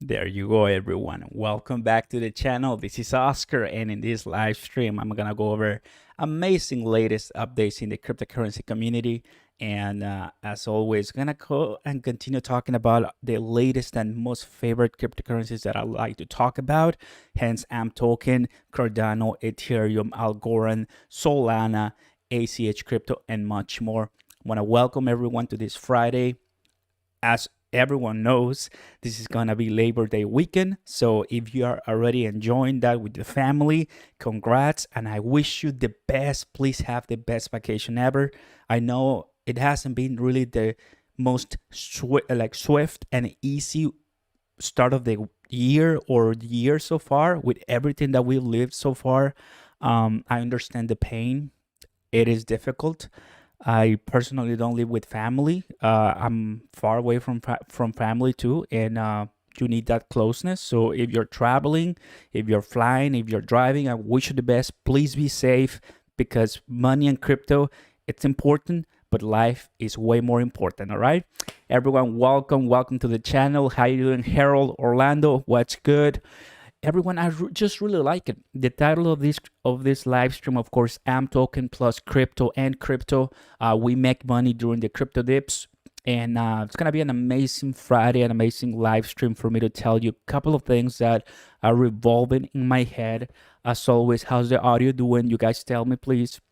There you go, everyone. Welcome back to the channel. This is Oscar, and in this live stream, I'm gonna go over amazing latest updates in the cryptocurrency community. And as always, gonna go and continue talking about the latest and most favorite cryptocurrencies that I like to talk about. Hence, AMP token, Cardano, Ethereum, Algorand, Solana, ACH Crypto, and much more. I want to welcome everyone to this Friday. As everyone knows, this is gonna be Labor Day weekend, so if you are already enjoying that with the family, congrats, and I wish you the best. Please have the best vacation ever. I know it hasn't been really the most swift and easy start of the year or the year so far with everything that we've lived so far. I understand the pain. It is difficult. I personally don't live with family. I'm far away from family too, and you need that closeness. So if you're traveling, if you're flying, if you're driving, I wish you the best. Please be safe, because money and crypto, it's important, but life is way more important. All right, everyone, welcome to the channel. How you doing, Harold, Orlando? What's good? Everyone, I just really like it. The title of this live stream, of course, AMP token plus crypto and crypto. We make money during the crypto dips, and it's gonna be an amazing Friday, an amazing live stream for me to tell you a couple of things that are revolving in my head. As always, how's the audio doing? You guys tell me, please.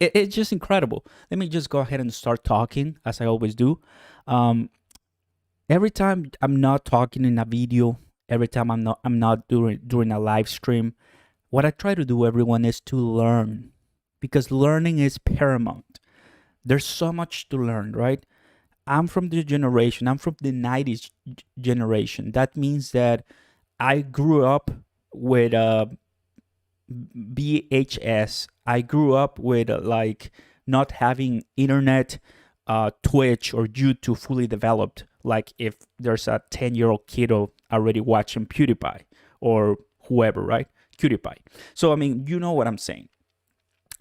It's just incredible. Let me just go ahead and start talking as I always do. Every time I'm not talking in a video, every time I'm not during a live stream, what I try to do, everyone, is to learn, because learning is paramount. There's so much to learn, right? I'm from the 90s generation. That means that I grew up with VHS. I grew up with like not having internet, Twitch or YouTube fully developed. Like if there's a 10-year-old kiddo already watching PewDiePie or whoever, right? PewDiePie. So, I mean, you know what I'm saying.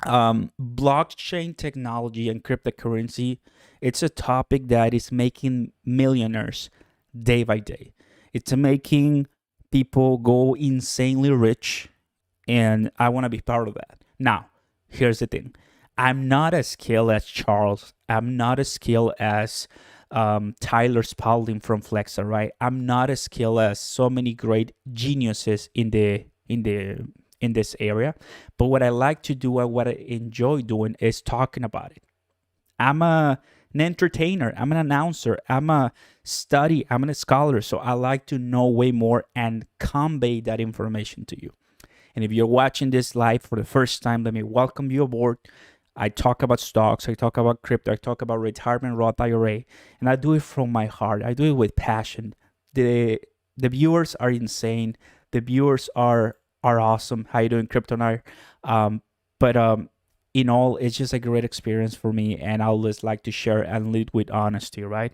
Blockchain technology and cryptocurrency, it's a topic that is making millionaires day by day. It's making people go insanely rich, and I want to be part of that. Now, here's the thing. I'm not as skilled as Charles. I'm not as skilled as Tyler Spalding from Flexa, right? I'm not as skilled as so many great geniuses in this area. But what I like to do and what I enjoy doing is talking about it. I'm an entertainer. I'm an announcer. I'm a scholar. So I like to know way more and convey that information to you. And if you're watching this live for the first time, let me welcome you aboard. I talk about stocks, I talk about crypto, I talk about retirement Roth IRA, and I do it from my heart. I do it with passion. The viewers are insane. The viewers are awesome. How you doing, Cryptonar? In all, it's just a great experience for me, and I always like to share and lead with honesty, right?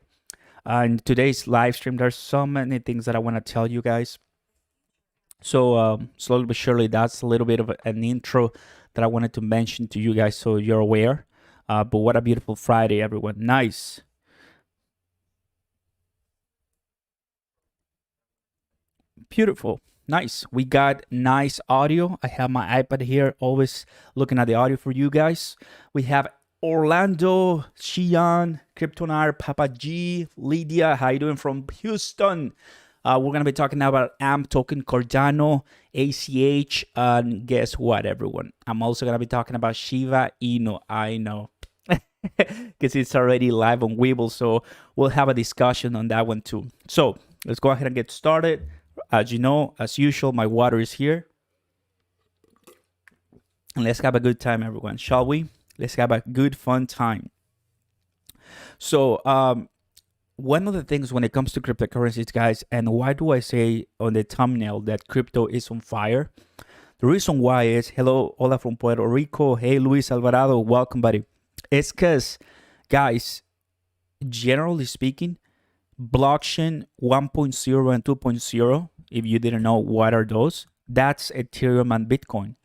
In today's live stream, there's so many things that I want to tell you guys. So slowly but surely, that's a little bit of an intro that I wanted to mention to you guys so you're aware. But what a beautiful Friday, everyone. Nice. Beautiful. Nice. We got nice audio. I have my iPad here, always looking at the audio for you guys. We have Orlando, Xian, Kryptonar, Papa G, Lydia. How you doing from Houston? We're going to be talking now about AMP token, Cardano, ACH, and guess what, everyone? I'm also going to be talking about Shiba Inu. I know, because it's already live on Webull, so we'll have a discussion on that one too. So let's go ahead and get started. As you know, as usual, my water is here. And let's have a good time, everyone, shall we? Let's have a good, fun time. So, one of the things when it comes to cryptocurrencies, guys, and why do I say on the thumbnail that crypto is on fire? The reason why is, hello, hola from Puerto Rico. Hey, Luis Alvarado, welcome, buddy. It's because, guys, generally speaking, blockchain 1.0 and 2.0, if you didn't know what are those, that's Ethereum and Bitcoin.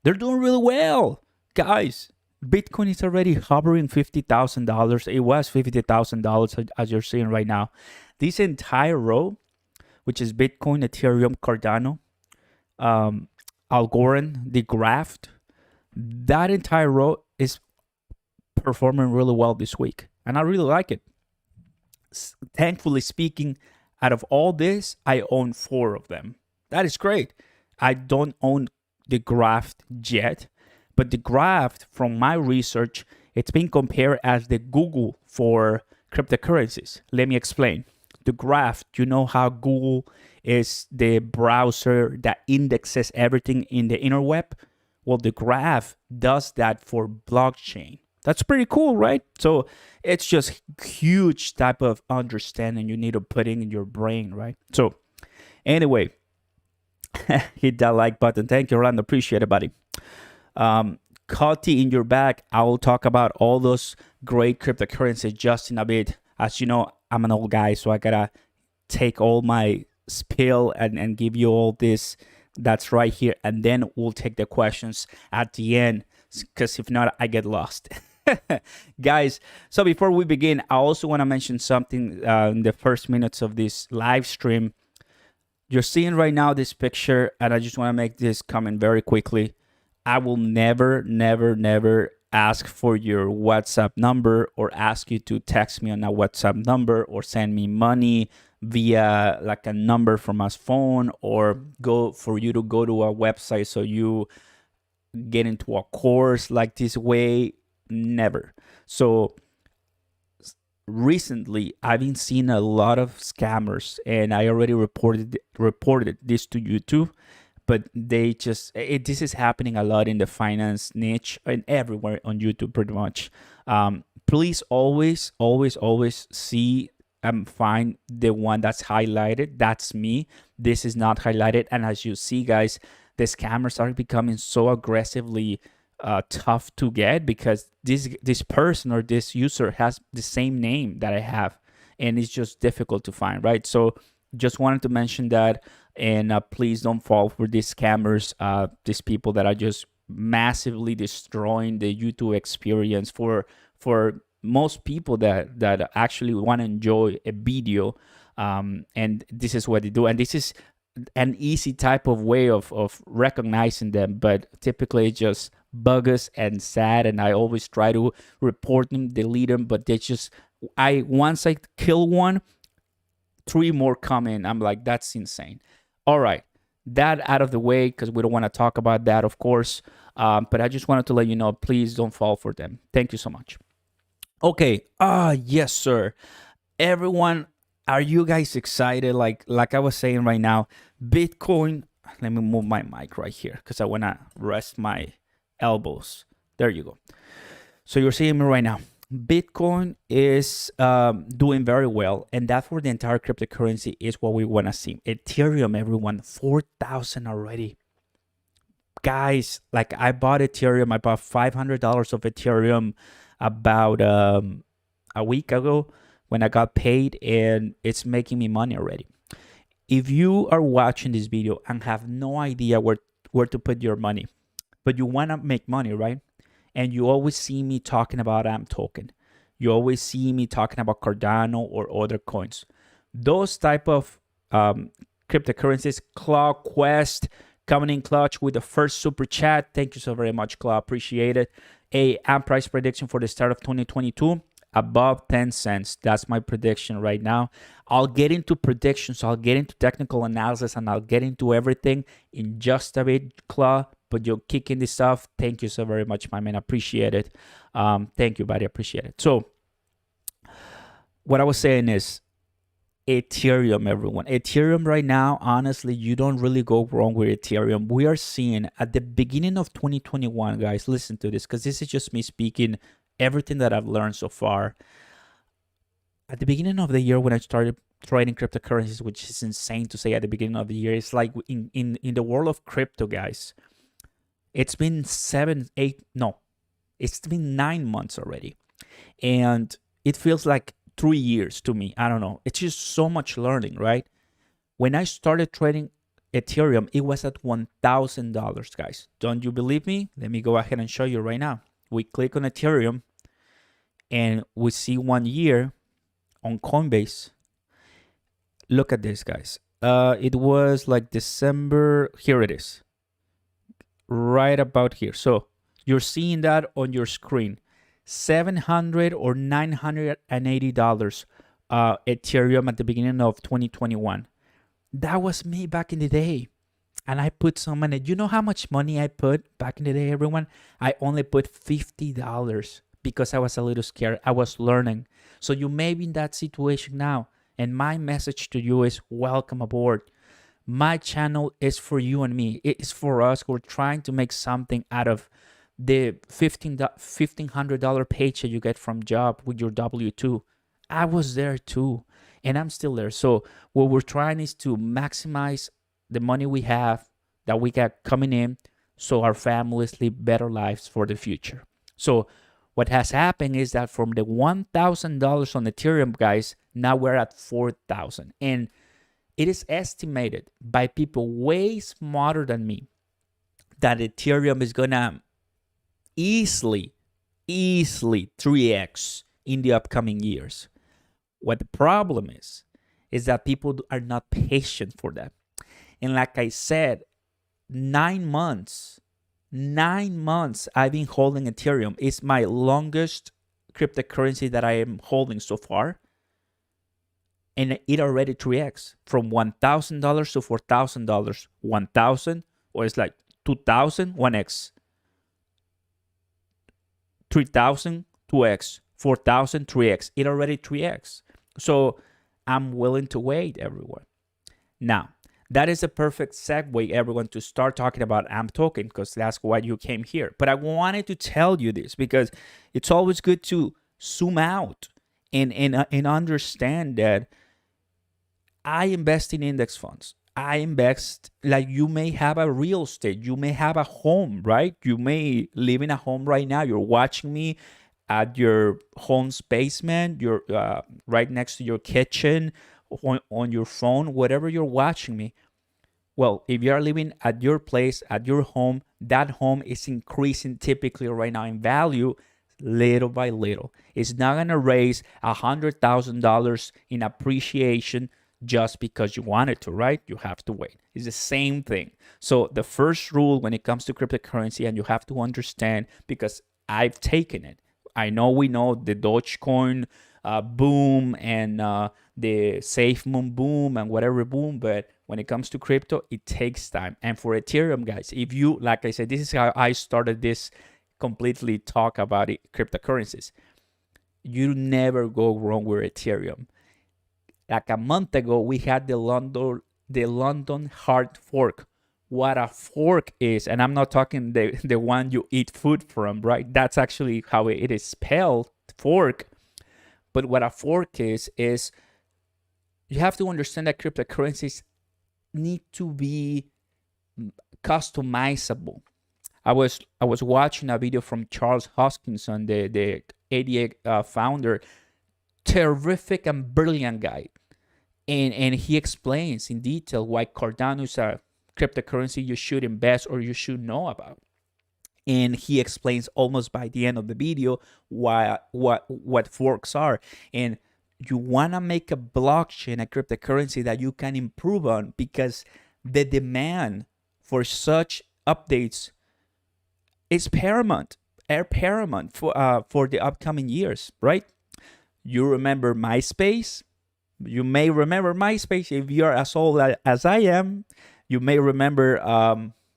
They're doing really well, guys. Bitcoin is already hovering $50,000. It was $50,000 as you're seeing right now. This entire row which is Bitcoin, Ethereum, Cardano, Algorand, the graph. That entire row is performing really well this week, and I really like it. Thankfully speaking, out of all this, I own 4 of them. That is great. I don't own the graph yet, but the graph, from my research, it's been compared as the Google for cryptocurrencies. Let me explain. The graph, you know how Google is the browser that indexes everything in the interweb? Well, the graph does that for blockchain. That's pretty cool, right? So it's just huge type of understanding you need to put in your brain, right? So anyway, hit that like button. Thank you, Orlando. Appreciate it, buddy. Cutty in your back. I will talk about all those great cryptocurrencies just in a bit. As you know, I'm an old guy, so I gotta take all my spill and give you all this that's right here, and then we'll take the questions at the end, because if not, I get lost. Guys, so before we begin, I also want to mention something in the first minutes of this live stream. You're seeing right now this picture, and I just want to make this comment very quickly. I will never, never, never ask for your WhatsApp number or ask you to text me on a WhatsApp number or send me money via like a number from a phone, or go for you to go to a website so you get into a course like this way. Never. So recently I've been seeing a lot of scammers, and I already reported this to YouTube, but this is happening a lot in the finance niche and everywhere on YouTube pretty much. Please always see and find the one that's highlighted. That's me. This is not highlighted. And as you see, guys, the scammers are becoming so aggressively tough to get, because this person or this user has the same name that I have, and it's just difficult to find, right? So just wanted to mention that, and please don't fall for these scammers, these people that are just massively destroying the YouTube experience for most people that actually want to enjoy a video, and this is what they do, and this is an easy type of way of recognizing them, but typically it's just bogus and sad, and I always try to report them, delete them, but they just, once I kill one, 3 more come in. I'm like, that's insane. All right, that out of the way, because we don't want to talk about that, of course, but I just wanted to let you know, please don't fall for them. Thank you so much. Okay, yes, sir. Everyone, are you guys excited? Like I was saying right now, Bitcoin, let me move my mic right here because I want to rest my elbows. There you go. So you're seeing me right now. Bitcoin is doing very well, and that for the entire cryptocurrency is what we want to see. Ethereum, everyone, 4,000 already. Guys, like I bought Ethereum. I bought $500 of Ethereum about a week ago when I got paid, and it's making me money already. If you are watching this video and have no idea where to put your money, but you want to make money, right? And you always see me talking about AMP token. You always see me talking about Cardano or other coins. Those type of cryptocurrencies, Claw Quest coming in clutch with the first super chat. Thank you so very much, Claw. Appreciate it. A AMP price prediction for the start of 2022. Above 10 cents. That's my prediction right now. I'll get into predictions. I'll get into technical analysis, and I'll get into everything in just a bit, Claw. But you're kicking this off. Thank you so very much, my man. Appreciate it. Thank you, buddy. Appreciate it. So what I was saying is Ethereum, everyone. Ethereum right now, honestly, you don't really go wrong with Ethereum. We are seeing at the beginning of 2021, guys, listen to this, because this is just me speaking everything that I've learned so far. At the beginning of the year, when I started trading cryptocurrencies, which is insane to say at the beginning of the year, it's like in the world of crypto, guys, it's been it's been 9 months already. And it feels like 3 years to me. I don't know. It's just so much learning, right? When I started trading Ethereum, it was at $1,000, guys. Don't you believe me? Let me go ahead and show you right now. We click on Ethereum and we see 1 year on Coinbase. Look at this, guys. It was like December. Here it is, right about here. So you're seeing that on your screen. $700 or $980 Ethereum at the beginning of 2021. That was me back in the day. And I put some money. You know how much money I put back in the day, everyone? I only put $50 because I was a little scared. I was learning. So you may be in that situation now. And my message to you is welcome aboard. My channel is for you and me. It is for us. We're trying to make something out of the $1,500 paycheck you get from job with your W-2. I was there too, and I'm still there. So what we're trying is to maximize the money we have that we got coming in so our families live better lives for the future. So what has happened is that from the $1,000 on Ethereum, guys, now we're at $4,000. And it is estimated by people way smarter than me that Ethereum is going to easily 3x in the upcoming years. What the problem is that people are not patient for that. And like I said, 9 months I've been holding Ethereum. It's my longest cryptocurrency that I am holding so far. And it already 3x from $1,000 to $4,000. 1,000, or it's like 2,000, 1x. 3,000, 2x. 4,000, 3x. It already 3x. So I'm willing to wait, everyone. Now, that is a perfect segue, everyone, to start talking about AMP token, because that's why you came here. But I wanted to tell you this because it's always good to zoom out and understand that I invest in index funds. I invest like you may have a real estate. You may have a home, right? You may live in a home right now. You're watching me at your home's basement. You're right next to your kitchen, on your phone, whatever you're watching me. Well, if you're living at your place, at your home, that home is increasing typically right now in value little by little. It's not going to raise $100,000 in appreciation just because you want it to, right? You have to wait. It's the same thing. So the first rule when it comes to cryptocurrency, and you have to understand, because I've taken it. I know we know the Dogecoin boom and the SafeMoon boom and whatever boom, but when it comes to crypto, it takes time. And for Ethereum, guys, if you, like I said, this is how I started this completely talk about it, cryptocurrencies. You never go wrong with Ethereum. Like a month ago, we had the London hard fork. What a fork is, and I'm not talking the one you eat food from, right? That's actually how it is spelled, fork. But what a fork is you have to understand that cryptocurrencies need to be customizable. I was watching a video from Charles Hoskinson, the ADA founder, terrific and brilliant guy, and he explains in detail why Cardano is a cryptocurrency you should invest or you should know about. And he explains almost by the end of the video what forks are. And you want to make a blockchain, a cryptocurrency that you can improve on, because the demand for such updates is paramount for the upcoming years, right? You remember MySpace? You may remember MySpace if you're as old as I am. You may remember,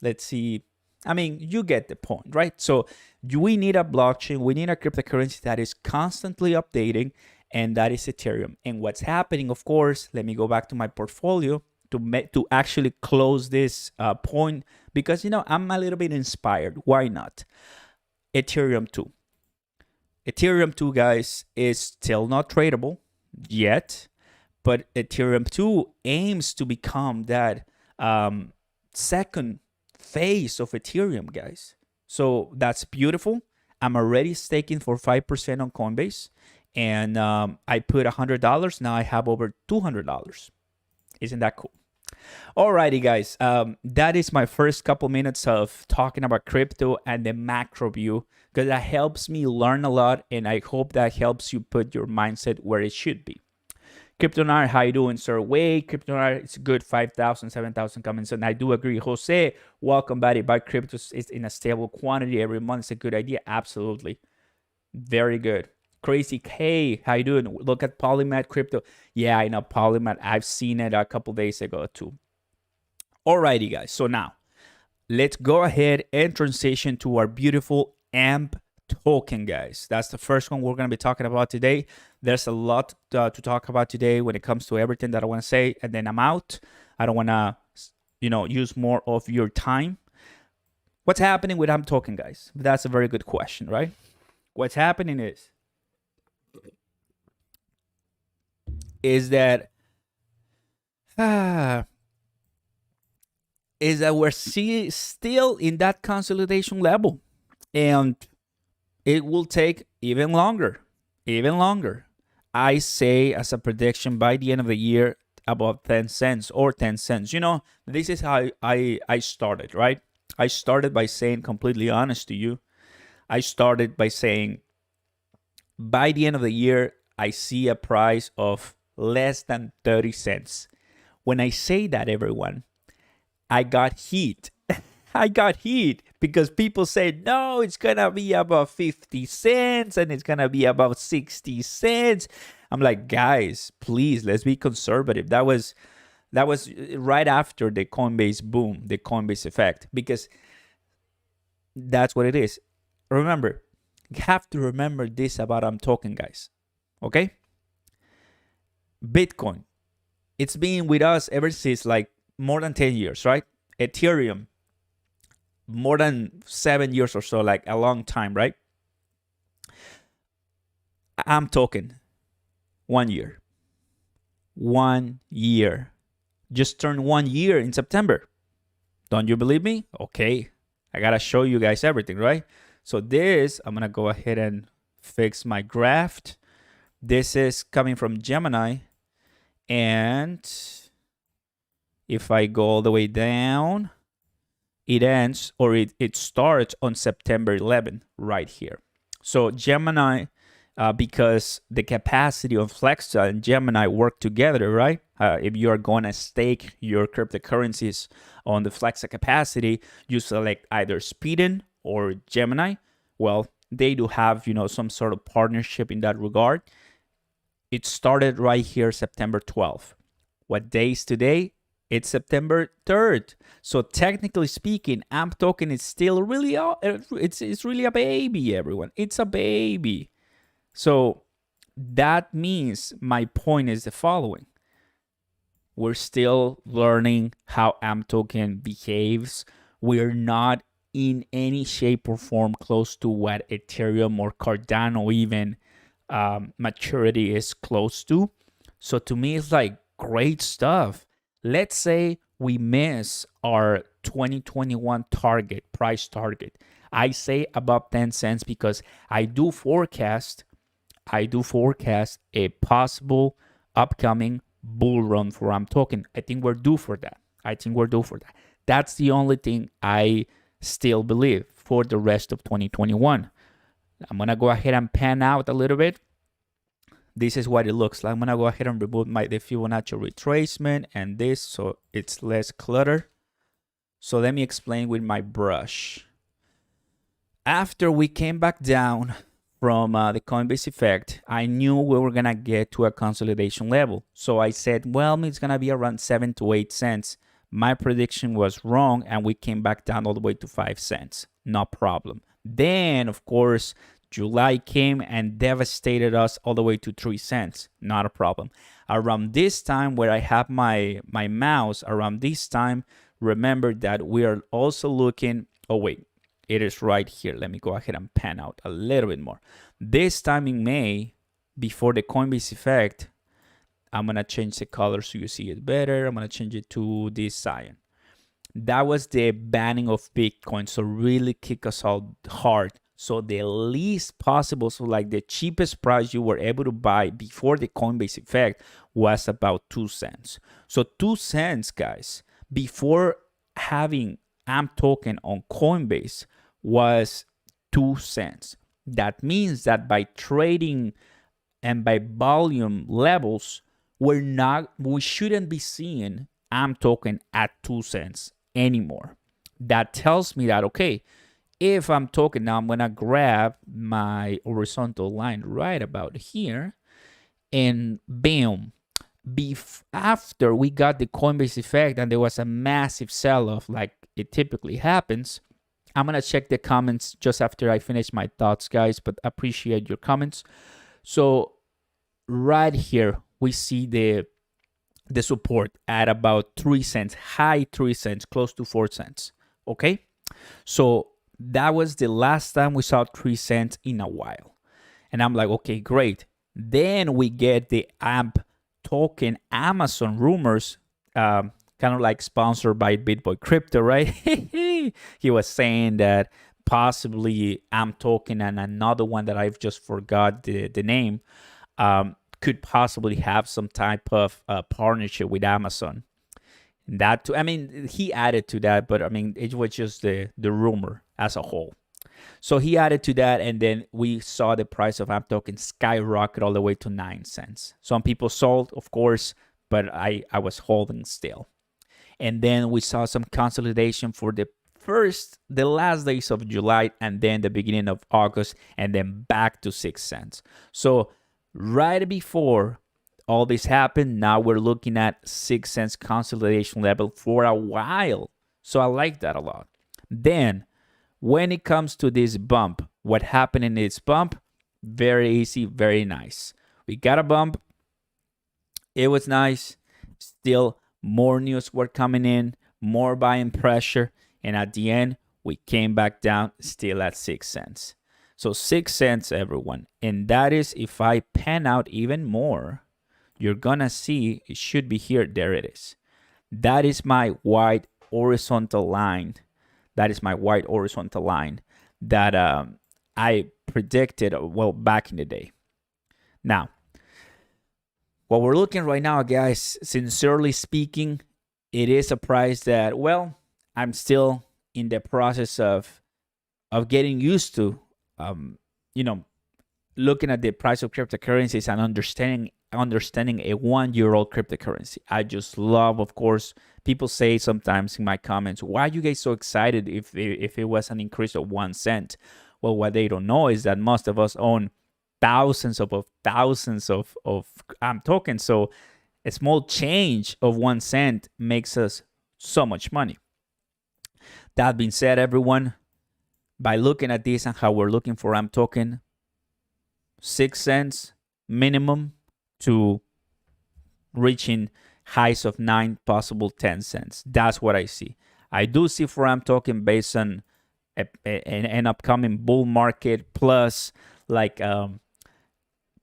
let's see, I mean, you get the point, right? So we need a blockchain. We need a cryptocurrency that is constantly updating, and that is Ethereum. And what's happening, of course, let me go back to my portfolio to actually close this point, because, you know, I'm a little bit inspired. Why not? Ethereum 2. Ethereum 2, guys, is still not tradable yet, but Ethereum 2 aims to become that second phase of Ethereum, guys. So that's beautiful. I'm already staking for 5% on Coinbase, and I put $100. Now I have over $200. Isn't that cool? Alrighty, guys. That is my first couple minutes of talking about crypto and the macro view, because that helps me learn a lot, and I hope that helps you put your mindset where it should be. Kryptonar, how you doing, sir? Wait, Kryptonar, it's good. 5,000, 7,000 comments, and I do agree. Jose, welcome, buddy. Buy cryptos is in a stable quantity every month. It's a good idea. Absolutely, very good. Crazy K, how you doing? Look at Polymath crypto. Yeah, I know Polymath. I've seen it a couple days ago too. Alrighty, guys. So now let's go ahead and transition to our beautiful AMP token, guys. That's the first one we're going to be talking about today. There's a lot to talk about today when it comes to everything that I want to say, and then I'm out. I don't want to, use more of your time. What's happening with AMP token, guys? That's a very good question, right? What's happening is that we're still in that consolidation level, and it will take even longer. I say as a prediction by the end of the year about 10 cents or 10 cents. This is how I started, right? I started by saying, completely honest to you, I started by saying by the end of the year, I see a price of less than 30 cents. When I say that, everyone, I got heat. I got heat because people say, no, it's going to be about 50 cents and it's going to be about 60 cents. I'm like, guys, please, let's be conservative. That was right after the Coinbase boom, the Coinbase effect, because that's what it is. Remember, you have to remember this about I'm talking, guys. Okay? Bitcoin, it's been with us ever since like more than 10 years, right? Ethereum, more than 7 years or so, like a long time, right? I'm talking 1 year. 1 year. Just turned 1 year in September. Don't you believe me? Okay. I got to show you guys everything, right? So this, I'm going to go ahead and fix my graph. This is coming from Gemini. And if I go all the way down, it ends, or it starts on September 11 right here. So Gemini, because the capacity of Flexa and Gemini work together, right? If you are going to stake your cryptocurrencies on the Flexa capacity, you select either Speedin or Gemini. Well, they do have, some sort of partnership in that regard. It started right here, September 12th. What day is today? It's September 3rd. So technically speaking, AMP token is still really, it's really a baby, everyone. It's a baby. So that means my point is the following. We're still learning how AMP token behaves. We're not in any shape or form close to what Ethereum or Cardano even maturity is close to. So to me, it's like great stuff. Let's say we miss our 2021 price target. I say above 10 cents because I do forecast a possible upcoming bull run for AMP token. I think we're due for that. That's the only thing I still believe for the rest of 2021. I'm going to go ahead and pan out a little bit. This is what it looks like. I'm going to go ahead and remove the Fibonacci retracement and this so it's less clutter. So let me explain with my brush. After we came back down from the Coinbase effect, I knew we were going to get to a consolidation level. So I said, well, it's going to be around 7 to 8 cents. My prediction was wrong and we came back down all the way to 5 cents. No problem. Then, of course, July came and devastated us all the way to 3 cents. Not a problem. Around this time where I have my mouse, around this time, remember that we are also looking, oh wait, it is right here. Let me go ahead and pan out a little bit more. This time in May, before the Coinbase effect, I'm going to change the color so you see it better. I'm going to change it to this cyan. That was the banning of Bitcoin. So really kick us all hard. So the least possible, so like the cheapest price you were able to buy before the Coinbase effect was about 2 cents. So 2 cents, guys, before having AMP token on Coinbase was 2 cents. That means that by trading and by volume levels, we shouldn't be seeing AMP token at 2 cents anymore. That tells me that, okay, if I'm talking now, I'm gonna grab my horizontal line right about here, and bam, after we got the Coinbase effect and there was a massive sell-off like it typically happens. I'm gonna check the comments just after I finish my thoughts, guys, but appreciate your comments. So right here we see the support at about 3 cents, high 3 cents, close to 4 cents. Okay, so that was the last time we saw 3 cents in a while, and I'm like, okay, great. Then we get the AMP token Amazon rumors, kind of like sponsored by BitBoy Crypto, right? He was saying that possibly AMP token and another one that I've just forgot the name, could possibly have some type of partnership with Amazon. That too, I mean, he added to that, but I mean, it was just the rumor as a whole. So he added to that, and then we saw the price of AMP token skyrocket all the way to 9 cents. Some people sold, of course, but I was holding still. And then we saw some consolidation for the last days of July, and then the beginning of August, and then back to 6 cents. So right before all this happened, now we're looking at 6 cents consolidation level for a while. So I like that a lot. Then when it comes to this bump, what happened in this bump? Very easy, very nice. We got a bump. It was nice. Still, more news were coming in, more buying pressure. And at the end, we came back down, still at 6 cents. So 6 cents, everyone. And that is, if I pan out even more, you're going to see it should be here. There it is. That is my white horizontal line. That is my white horizontal line that I predicted, well, back in the day. Now, what we're looking right now, guys, sincerely speaking, it is a price that, well, I'm still in the process of getting used to, looking at the price of cryptocurrencies and understanding a 1-year-old cryptocurrency. I just love, of course, people say sometimes in my comments, why are you guys so excited if it was an increase of 1 cent? Well, what they don't know is that most of us own thousands of tokens. So a small change of 1 cent makes us so much money. That being said, everyone, by looking at this and how we're looking for AMP token, 6 cents minimum to reaching highs of 9, possible 10 cents. That's what I see. I do see for AMP token based on an upcoming bull market, plus like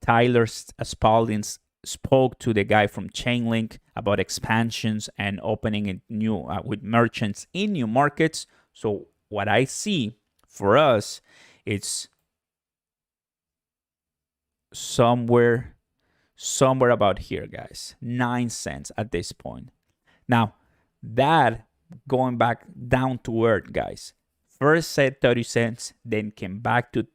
Tyler Spalding spoke to the guy from Chainlink about expansions and opening in new with merchants in new markets. So what I see for us, it's somewhere about here, guys. 9 cents at this point. Now, that going back down to earth, guys. First said 30 cents, then came back to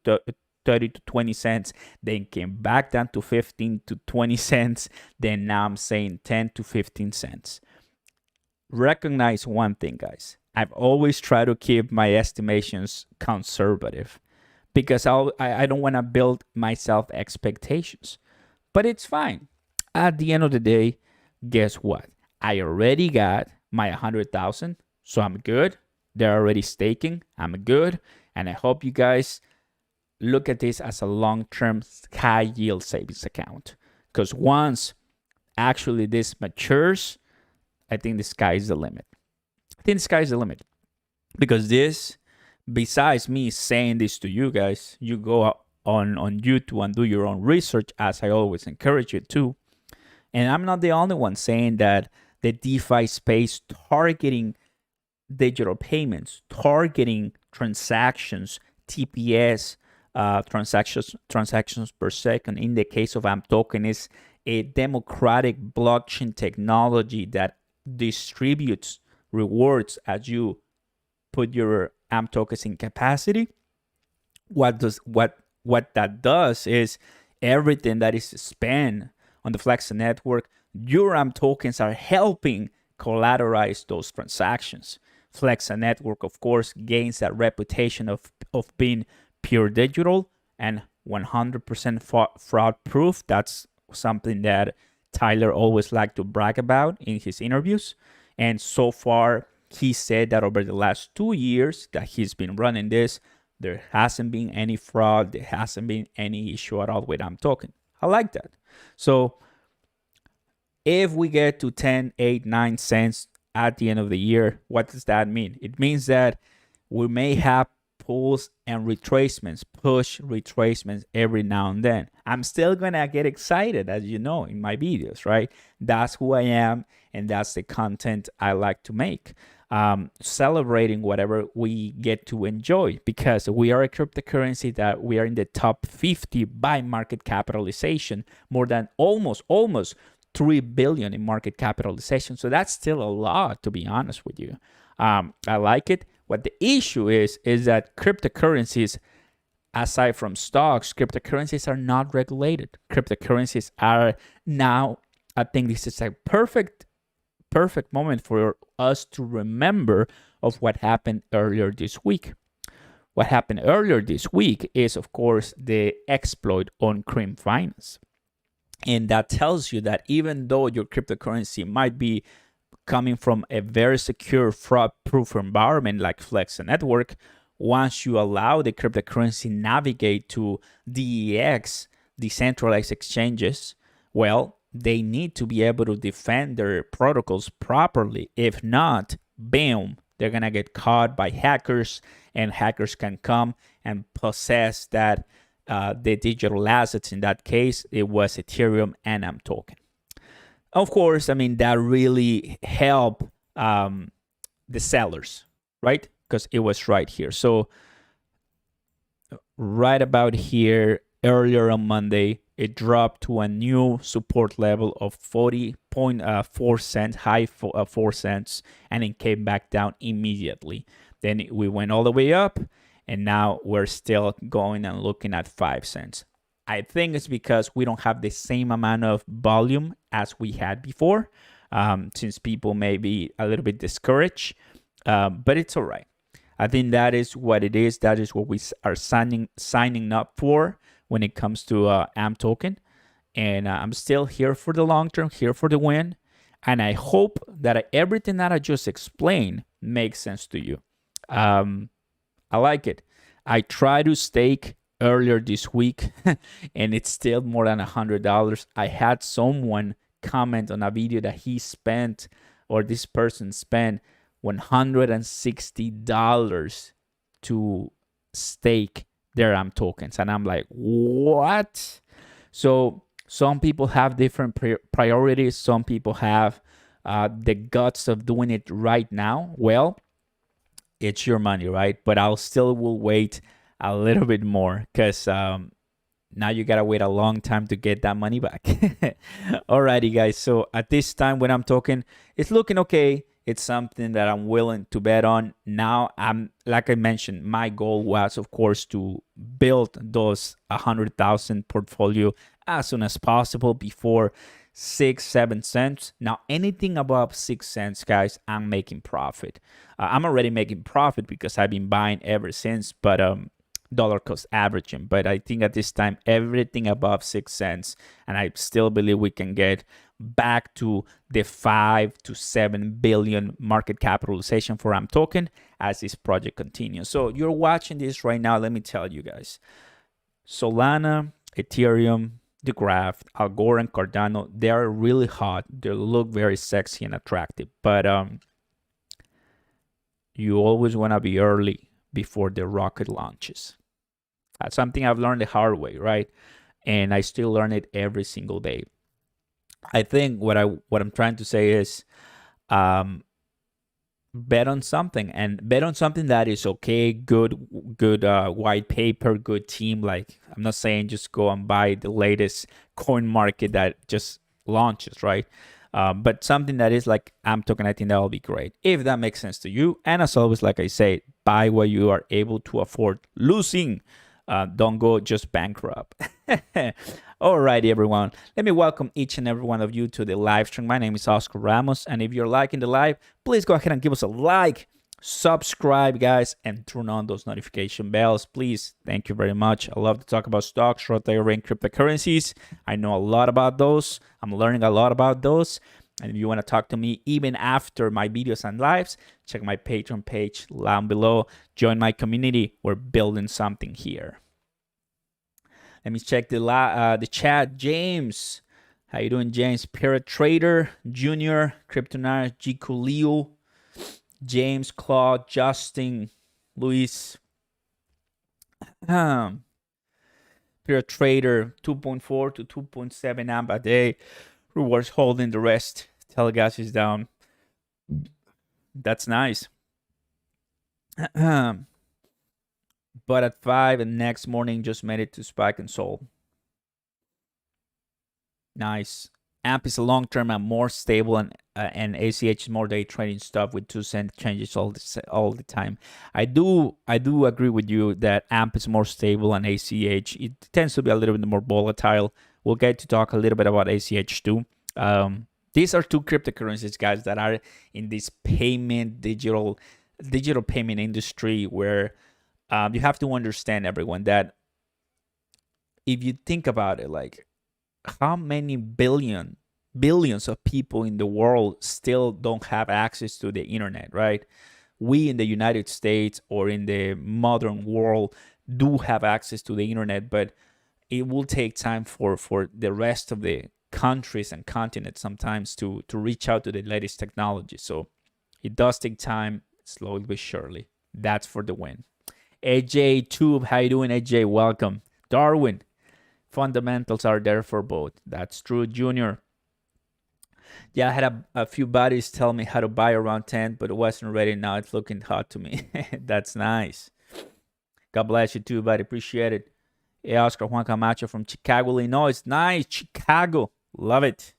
30 to 20 cents, then came back down to 15 to 20 cents, then now I'm saying 10 to 15 cents. Recognize one thing, guys. I've always tried to keep my estimations conservative because I don't want to build myself expectations. But it's fine. At the end of the day, guess what? I already got my 100,000, so I'm good. They're already staking. I'm good. And I hope you guys look at this as a long-term high-yield savings account. Because once actually this matures, I think the sky is the limit. I think the sky is the limit. Because this, besides me saying this to you guys, you go on YouTube and do your own research, as I always encourage you to. And I'm not the only one saying that the DeFi space targeting digital payments, targeting transactions, TPS, transactions per second, in the case of AMP token, is a democratic blockchain technology that distributes rewards as you put your AMP tokens in capacity. What that does is everything that is spent on the Flexa network your tokens are helping collateralize those transactions. Flexa network, of course, gains that reputation of being pure digital and 100% fraud proof. That's something that Tyler always liked to brag about in his interviews. And so far, he said that over the last 2 years that he's been running this, there hasn't been any fraud. There hasn't been any issue at all with token. I like that. So if we get to 10, 8, 9 cents at the end of the year, what does that mean? It means that we may have pulls and retracements, push retracements every now and then. I'm still gonna get excited, as you know, in my videos, right? That's who I am, and that's the content I like to make. Celebrating whatever we get to enjoy, because we are a cryptocurrency that we are in the top 50 by market capitalization, more than almost 3 billion in market capitalization. So that's still a lot, to be honest with you. I like it. What the issue is that cryptocurrencies, aside from stocks, cryptocurrencies are not regulated. Cryptocurrencies are now, I think this is a perfect moment for us to remember of what happened earlier this week. What happened earlier this week is, of course, the exploit on Cream Finance. And that tells you that even though your cryptocurrency might be coming from a very secure, fraud-proof environment like Flexa network, once you allow the cryptocurrency navigate to DEX, decentralized exchanges, well, they need to be able to defend their protocols properly. If not, bam, they're gonna get caught by hackers, and hackers can come and possess that the digital assets. In that case, it was Ethereum and token. Of course, I mean, that really helped the sellers, right? Because it was right here. So right about here, earlier on Monday, it dropped to a new support level of 40.4 cents, high 4 cents, and it came back down immediately. Then we went all the way up, and now we're still going and looking at 5 cents. I think it's because we don't have the same amount of volume as we had before, since people may be a little bit discouraged, but it's all right. I think that is what it is. That is what we are signing up for when it comes to token. And I'm still here for the long term, here for the win. And I hope that everything that I just explained makes sense to you. I like it. I try to stake earlier this week, and it's still more than $100. I had someone comment on a video that he spent, or this person spent $160 to stake their tokens, and I'm like, what? So some people have different priorities. Some people have the guts of doing it right now. Well, it's your money, right? But I'll still will wait a little bit more, because now you gotta wait a long time to get that money back. Alrighty, guys. So at this time when I'm talking, it's looking okay. It's something that I'm willing to bet on. Now, like I mentioned, my goal was, of course, to build those 100,000 portfolio as soon as possible before 6-7 cents. Now, anything above 6 cents, guys, I'm making profit. I'm already making profit because I've been buying ever since, but dollar cost averaging. But I think at this time, everything above 6 cents, and I still believe we can get back to the 5 to 7 billion market capitalization for token as this project continues. So you're watching this right now. Let me tell you guys, Solana, Ethereum, the graph, Algorand, Cardano, they are really hot. They look very sexy and attractive, but you always want to be early before the rocket launches. That's something I've learned the hard way, right? And I still learn it every single day. I think what I'm trying to say is bet on something, and bet on something that is okay, good white paper, good team. Like, I'm not saying just go and buy the latest coin market that just launches, right? But something that is like token, I think that will be great if that makes sense to you. And as always, like I say, buy what you are able to afford losing. don't go just bankrupt. Alrighty, everyone. Let me welcome each and every one of you to the live stream. My name is Oscar Ramos, and if you're liking the live, please go ahead and give us a like, subscribe, guys, and turn on those notification bells, please. Thank you very much. I love to talk about stocks, short-term cryptocurrencies. I know a lot about those. I'm learning a lot about those. And if you want to talk to me even after my videos and lives, check my Patreon page down below. Join my community. We're building something here. Let me check the chat. James, how you doing, James? Pirate Trader, Junior, Kryptonar, Jiku Leo, James, Claude, Justin, Luis, Pirate Trader, 2.4 to 2.7 amp a day. Rewards holding the rest. Telegas is down. That's nice. But at 5 and next morning just made it to spike and sold. Nice. AMP is a long-term and more stable, and ACH is more day trading stuff with 2-cent changes all the time. I do agree with you that AMP is more stable and ACH it tends to be a little bit more volatile. We'll get to talk a little bit about ACH too. These are two cryptocurrencies, guys, that are in this digital payment industry where you have to understand, everyone, that if you think about it, like how many billions of people in the world still don't have access to the internet, right? We in the United States or in the modern world do have access to the internet, but it will take time for the rest of the countries and continents sometimes to reach out to the latest technology. So it does take time, slowly but surely. That's for the win. AJ Tube, how you doing, AJ? Welcome. Darwin, fundamentals are there for both. That's true, Junior. Yeah, I had a few buddies tell me how to buy around 10, but it wasn't ready. Now it's looking hot to me. That's nice. God bless you too, buddy. Appreciate it. Hey, Oscar Juan Camacho from Chicago, Illinois. Nice. Chicago. Love it.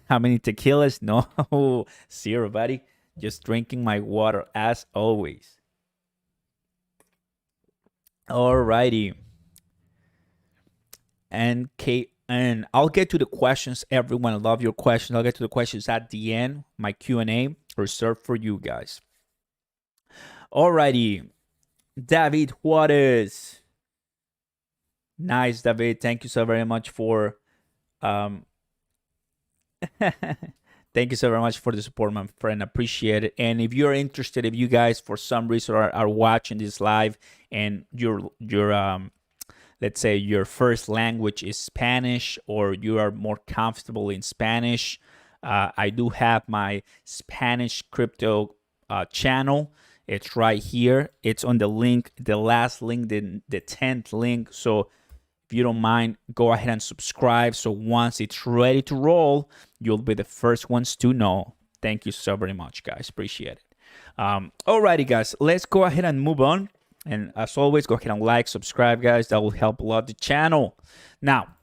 How many tequilas? No, 0, buddy. Just drinking my water as always. Alrighty. And I'll get to the questions, everyone. I love your questions. I'll get to the questions at the end. My Q&A reserved for you guys. Alrighty. David Juarez. Nice, David. Thank you so very much for thank you so very much for the support, my friend. Appreciate it. And if you're interested, if you guys for some reason are watching this live and your let's say your first language is Spanish, or you are more comfortable in Spanish, I do have my Spanish crypto channel. It's right here. It's on the link, the last link, the 10th link. So if you don't mind, go ahead and subscribe. So once it's ready to roll, you'll be the first ones to know. Thank you so very much, guys. Appreciate it. Alrighty, guys. Let's go ahead and move on. And as always, go ahead and like, subscribe, guys. That will help a lot the channel. Now,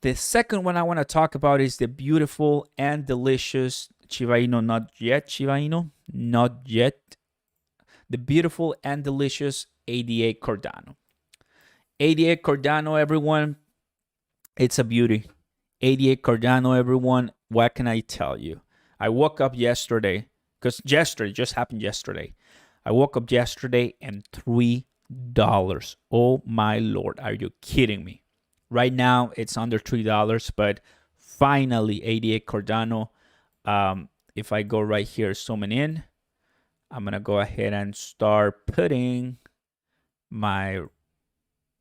the second one I want to talk about is the beautiful and delicious Shiba Inu, not yet Shiba Inu, not yet. The beautiful and delicious ADA Cardano. ADA Cardano, everyone, it's a beauty. ADA Cardano, everyone, what can I tell you? I woke up yesterday, because yesterday, just happened yesterday. I woke up yesterday and $3. Oh my Lord, are you kidding me? Right now, it's under $3, but finally, ADA Cardano, if I go right here, zooming in, I'm going to go ahead and start putting my,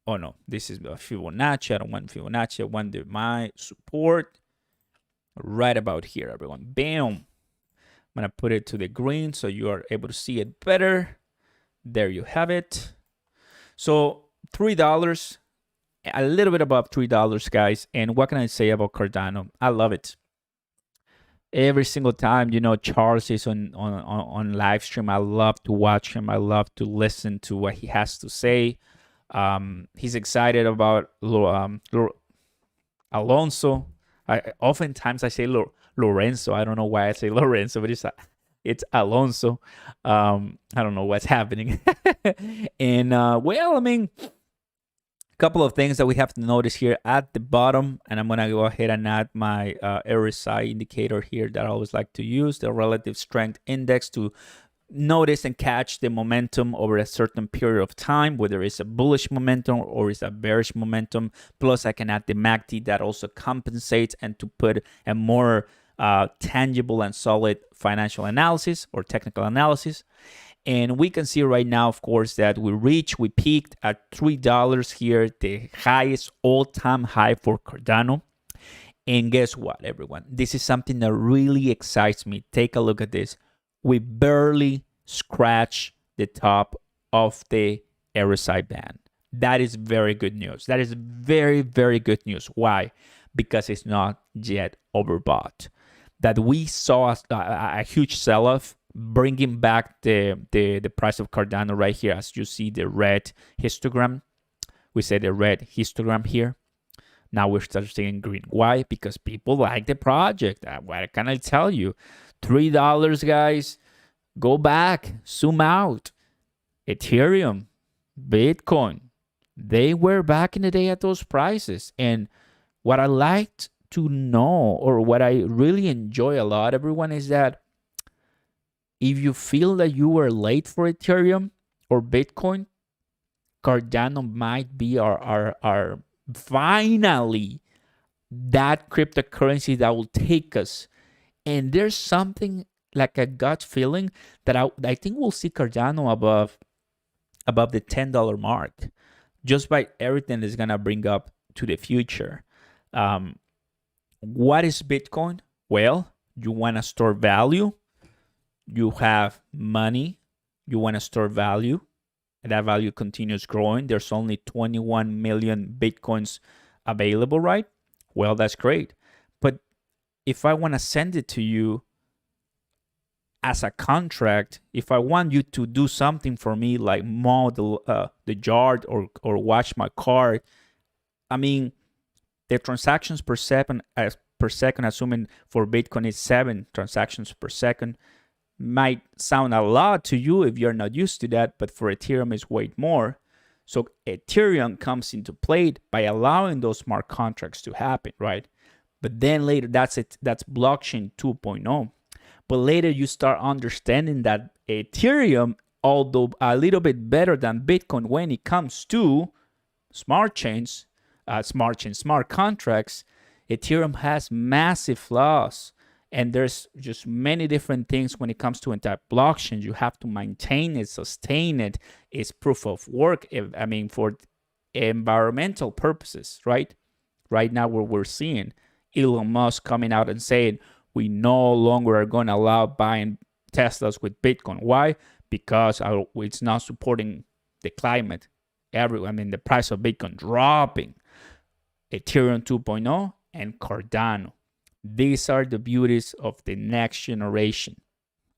oh no, this is Fibonacci. I don't want Fibonacci. I want my support right about here, everyone. Bam. I'm going to put it to the green so you are able to see it better. There you have it. So $3, a little bit above $3, guys. And what can I say about Cardano? I love it. Every single time, you know, Charles is on live stream, I love to watch him. I love to listen to what he has to say. He's excited about Alonso. Oftentimes I say Lorenzo. I don't know why I say Lorenzo, but it's Alonso. I don't know what's happening. And well, I mean, Couple of things that we have to notice here at the bottom, and I'm gonna go ahead and add my RSI indicator here that I always like to use, the relative strength index, to notice and catch the momentum over a certain period of time, whether it's a bullish momentum or it's a bearish momentum. Plus, I can add the MACD that also compensates, and to put a more tangible and solid financial analysis or technical analysis. And we can see right now, of course, that we peaked at $3 here, the highest all-time high for Cardano. And guess what, everyone? This is something that really excites me. Take a look at this. We barely scratched the top of the RSI band. That is very good news. That is very, very good news. Why? Because it's not yet overbought. That we saw a huge sell-off, bringing back the price of Cardano right here. As you see the red histogram, we say the red histogram here. Now we're starting seeing green. Why? Because people like the project. What can I tell you? $3, guys. Go back, zoom out. Ethereum, Bitcoin, they were back in the day at those prices. And what I liked to know, or what I really enjoy a lot, everyone, is that if you feel that you were late for Ethereum or Bitcoin, Cardano might be our finally that cryptocurrency that will take us. And there's something like a gut feeling that I think we'll see Cardano above the $10 mark, just by everything it's gonna bring up to the future. What is Bitcoin? Well, you want to store value. You have money. You want to store value. And that value continues growing. There's only 21 million Bitcoins available, right? Well, that's great. But if I want to send it to you as a contract, if I want you to do something for me, like mow the yard or wash my car, I mean, the transactions per second, assuming for Bitcoin is 7 transactions per second, might sound a lot to you if you're not used to that, but for Ethereum it's way more. So Ethereum comes into play by allowing those smart contracts to happen, right? But then later, that's blockchain 2.0. But later you start understanding that Ethereum, although a little bit better than Bitcoin when it comes to smart contracts, Ethereum has massive flaws. And there's just many different things when it comes to entire blockchains. You have to maintain it, sustain it. It's proof of work, for environmental purposes, right? Right now, what we're seeing, Elon Musk coming out and saying, we no longer are going to allow buying Teslas with Bitcoin. Why? Because it's not supporting the climate. The price of Bitcoin dropping. Ethereum 2.0 and Cardano. These are the beauties of the next generation.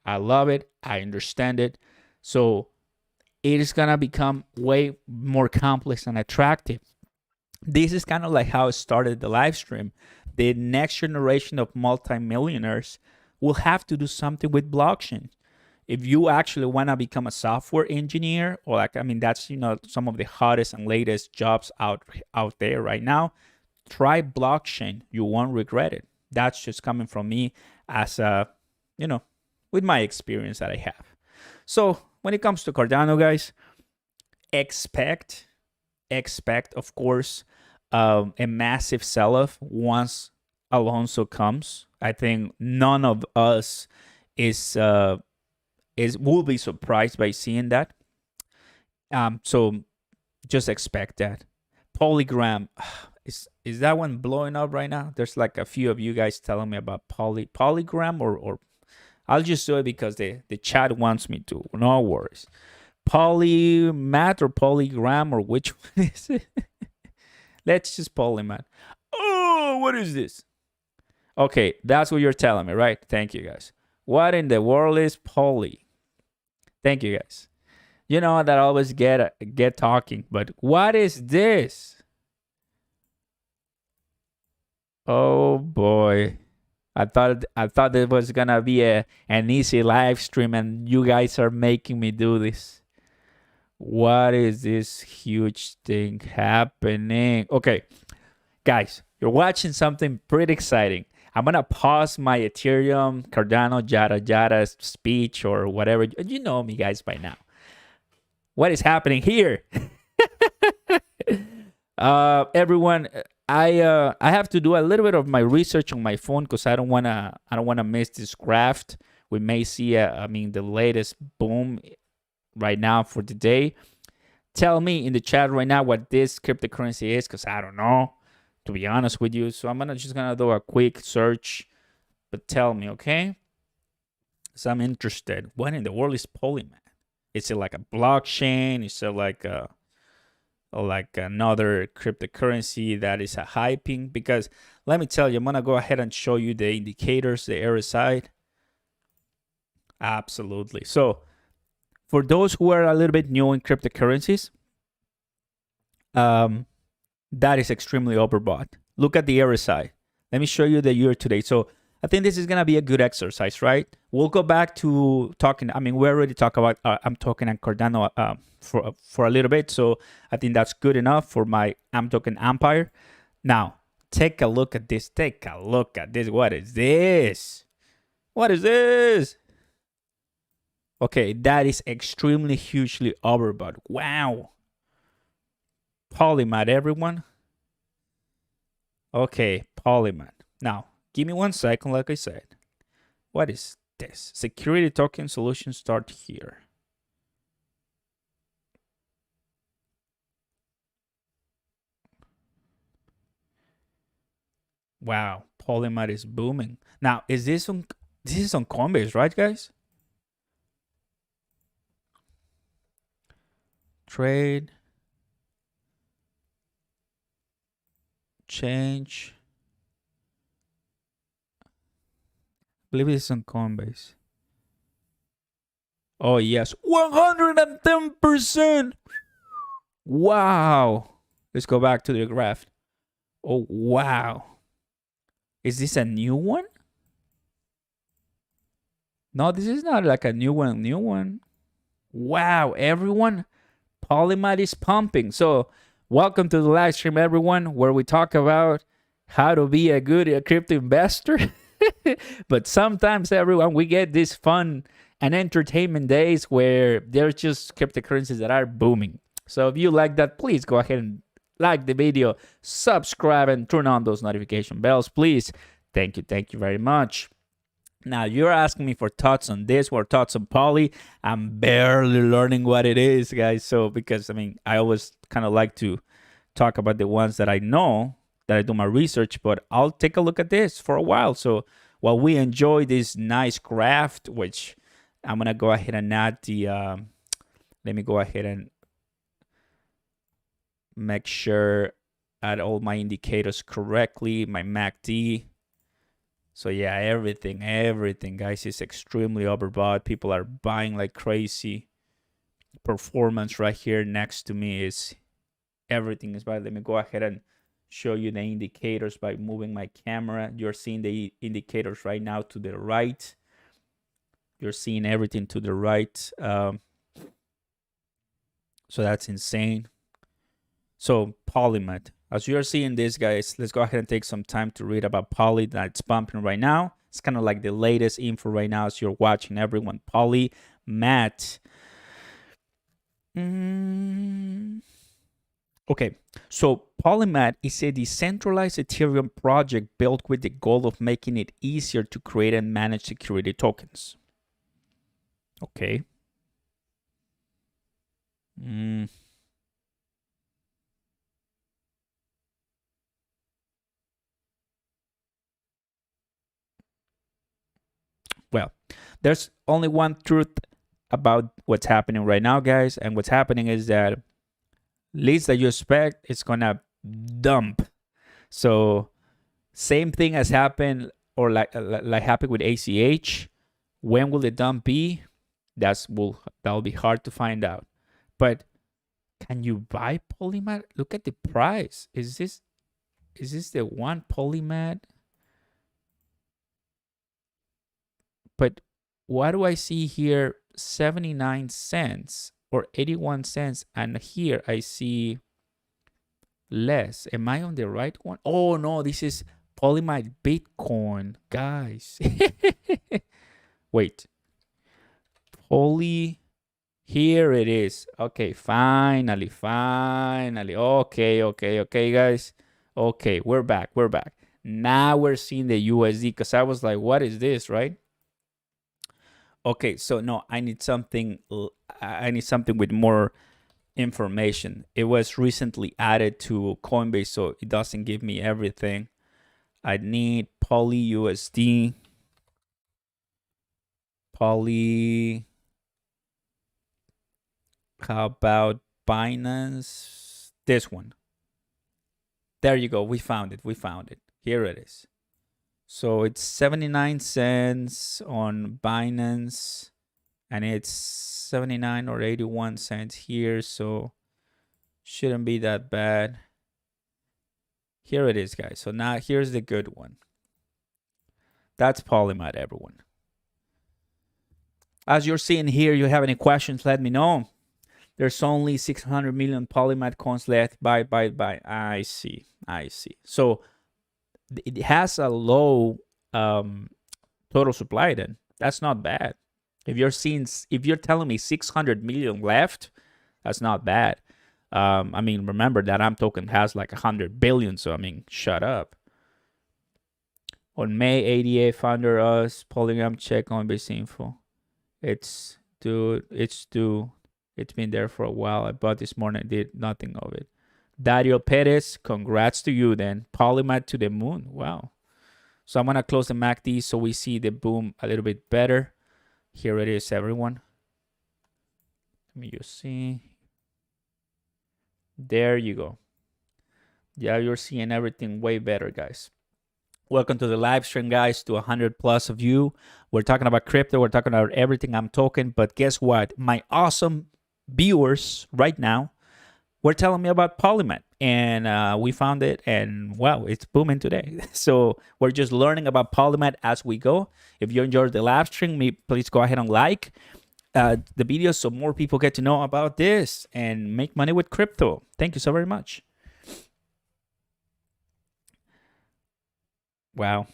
I love it. I understand it. So it is going to become way more complex and attractive. This is kind of like how it started the live stream. The next generation of multimillionaires will have to do something with blockchain. If you actually want to become a software engineer, or that's some of the hottest and latest jobs out there right now, try blockchain. You won't regret it. That's just coming from me as with my experience that I have. So when it comes to Cardano, guys, expect, of course, a massive sell-off once Alonso comes. I think none of us will be surprised by seeing that. So just expect that. Polygram, is that one blowing up right now? There's like a few of you guys telling me about Polygram, or I'll just do it because the chat wants me to. No worries. Polymath or Polygram, or which one is it? Let's just Polymath. Oh, what is this? Okay, that's what you're telling me, right? Thank you, guys. What in the world is Poly? Thank you, guys. You know that I always get talking, but what is this? Oh boy, I thought it was gonna be an easy live stream, and you guys are making me do this. What is this huge thing happening? Okay, guys, you're watching something pretty exciting. I'm gonna pause my Ethereum, Cardano, Jada speech or whatever. You know me, guys, by now. What is happening here? Everyone, I have to do a little bit of my research on my phone because I don't wanna miss this craft. We may see the latest boom right now for the day. Tell me in the chat right now what this cryptocurrency is, because I don't know, to be honest with you. So I'm just gonna do a quick search, but tell me, okay? So I'm interested. What in the world is Polymath? Is it like a blockchain? Is it like another cryptocurrency that is a hyping? Because let me tell you, I'm gonna go ahead and show you the indicators, the RSI. Absolutely. So for those who are a little bit new in cryptocurrencies, that is extremely overbought. Look at the RSI. Let me show you the year to date. So I think this is gonna be a good exercise, right? We'll go back to talking. We already talked about. I'm talking on Cardano for a little bit, so I think that's good enough for my I'm talking Empire. Now take a look at this. Take a look at this. What is this? What is this? Okay, that is extremely hugely overbought. Wow. Polymath, everyone. Okay, Polymath. Now, give me 1 second, like I said. What is this? Security token solution start here. Wow, Polymath is booming. Now, this is on Coinbase, right, guys? Trade. Change. I believe it's on Coinbase. Oh, yes. 110%. Wow. Let's go back to the graph. Oh, wow. Is this a new one? No, this is not like a new one. Wow, everyone. Polymath is pumping. So welcome to the live stream, everyone, where we talk about how to be a good crypto investor. But sometimes, everyone, we get these fun and entertainment days where there's just cryptocurrencies that are booming. So if you like that, please go ahead and like the video, subscribe, and turn on those notification bells, please. Thank you very much. Now, you're asking me for thoughts on this or thoughts on Poly. I'm barely learning what it is, guys. So, because I always kind of like to talk about the ones that I know, that I do my research, but I'll take a look at this for a while. So, while we enjoy this nice craft, which I'm going to go ahead and add the, let me go ahead and make sure add all my indicators correctly, my MACD. So yeah, everything, guys, is extremely overbought. People are buying like crazy. Performance right here next to me is everything is bad. Let me go ahead and show you the indicators by moving my camera. You're seeing the indicators right now to the right. You're seeing everything to the right. So that's insane. So Polymath. As you're seeing this, guys, let's go ahead and take some time to read about Poly that's pumping right now. It's kind of like the latest info right now as you're watching, everyone. Polymath. Okay, so Polymath is a decentralized Ethereum project built with the goal of making it easier to create and manage security tokens. Okay. Well, there's only one truth about what's happening right now, guys. And what's happening is that leads that you expect, it's going to dump. So same thing has happened or like happened with ACH. When will the dump be? That'll be hard to find out. But can you buy Polymath? Look at the price. Is this the one Polymath? But what do I see here? 79 cents. or 81 cents, and here I see less. Am I on the right one? Oh no, this is Polymath Bitcoin, guys. Wait, Poly, here it is. Okay, finally. Okay, guys. Okay, we're back. Now we're seeing the USD, because I was like, what is this, right? Okay, so no, I need something with more information. It was recently added to Coinbase, so it doesn't give me everything. I need Poly USD. Poly. How about Binance? This one. There you go. We found it. Here it is. So it's 79 cents on Binance, and it's 79 or 81 cents here, so shouldn't be that bad. Here it is, guys. So now here's the good one. That's Polymath, everyone. As you're seeing here, you have any questions, let me know. There's only 600 million Polymath coins left. Buy. I see. So it has a low total supply then. That's not bad. If you're telling me 600 million left, that's not bad. I mean, remember that AMP token has like 100 billion, so I mean, shut up. On May 88, founder us, Polygram check on base info. It's due. It's been there for a while. I bought this morning, I did nothing of it. Dario Perez, congrats to you then. Polymath to the moon. Wow. So I'm going to close the MACD so we see the boom a little bit better. Here it is, everyone. Let me just see. There you go. Yeah, you're seeing everything way better, guys. Welcome to the live stream, guys, to 100 plus of you. We're talking about crypto. We're talking about everything I'm talking. But guess what? My awesome viewers right now were telling me about Polymath, and we found it, and wow, it's booming today. So we're just learning about Polymath as we go. If you enjoyed the live stream, please go ahead and like the video so more people get to know about this and make money with crypto. Thank you so very much. Wow.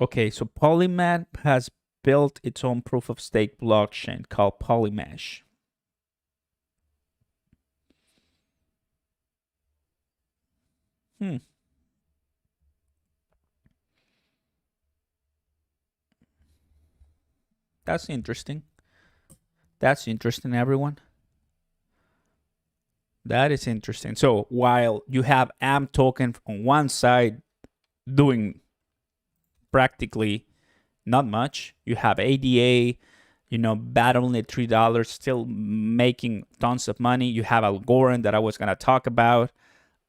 Okay, so Polymath has built its own proof of stake blockchain called Polymesh. That's interesting. That's interesting, everyone. That is interesting. So while you have AMP token on one side doing practically not much, you have ADA, battling at $3, still making tons of money. You have Algorand that I was going to talk about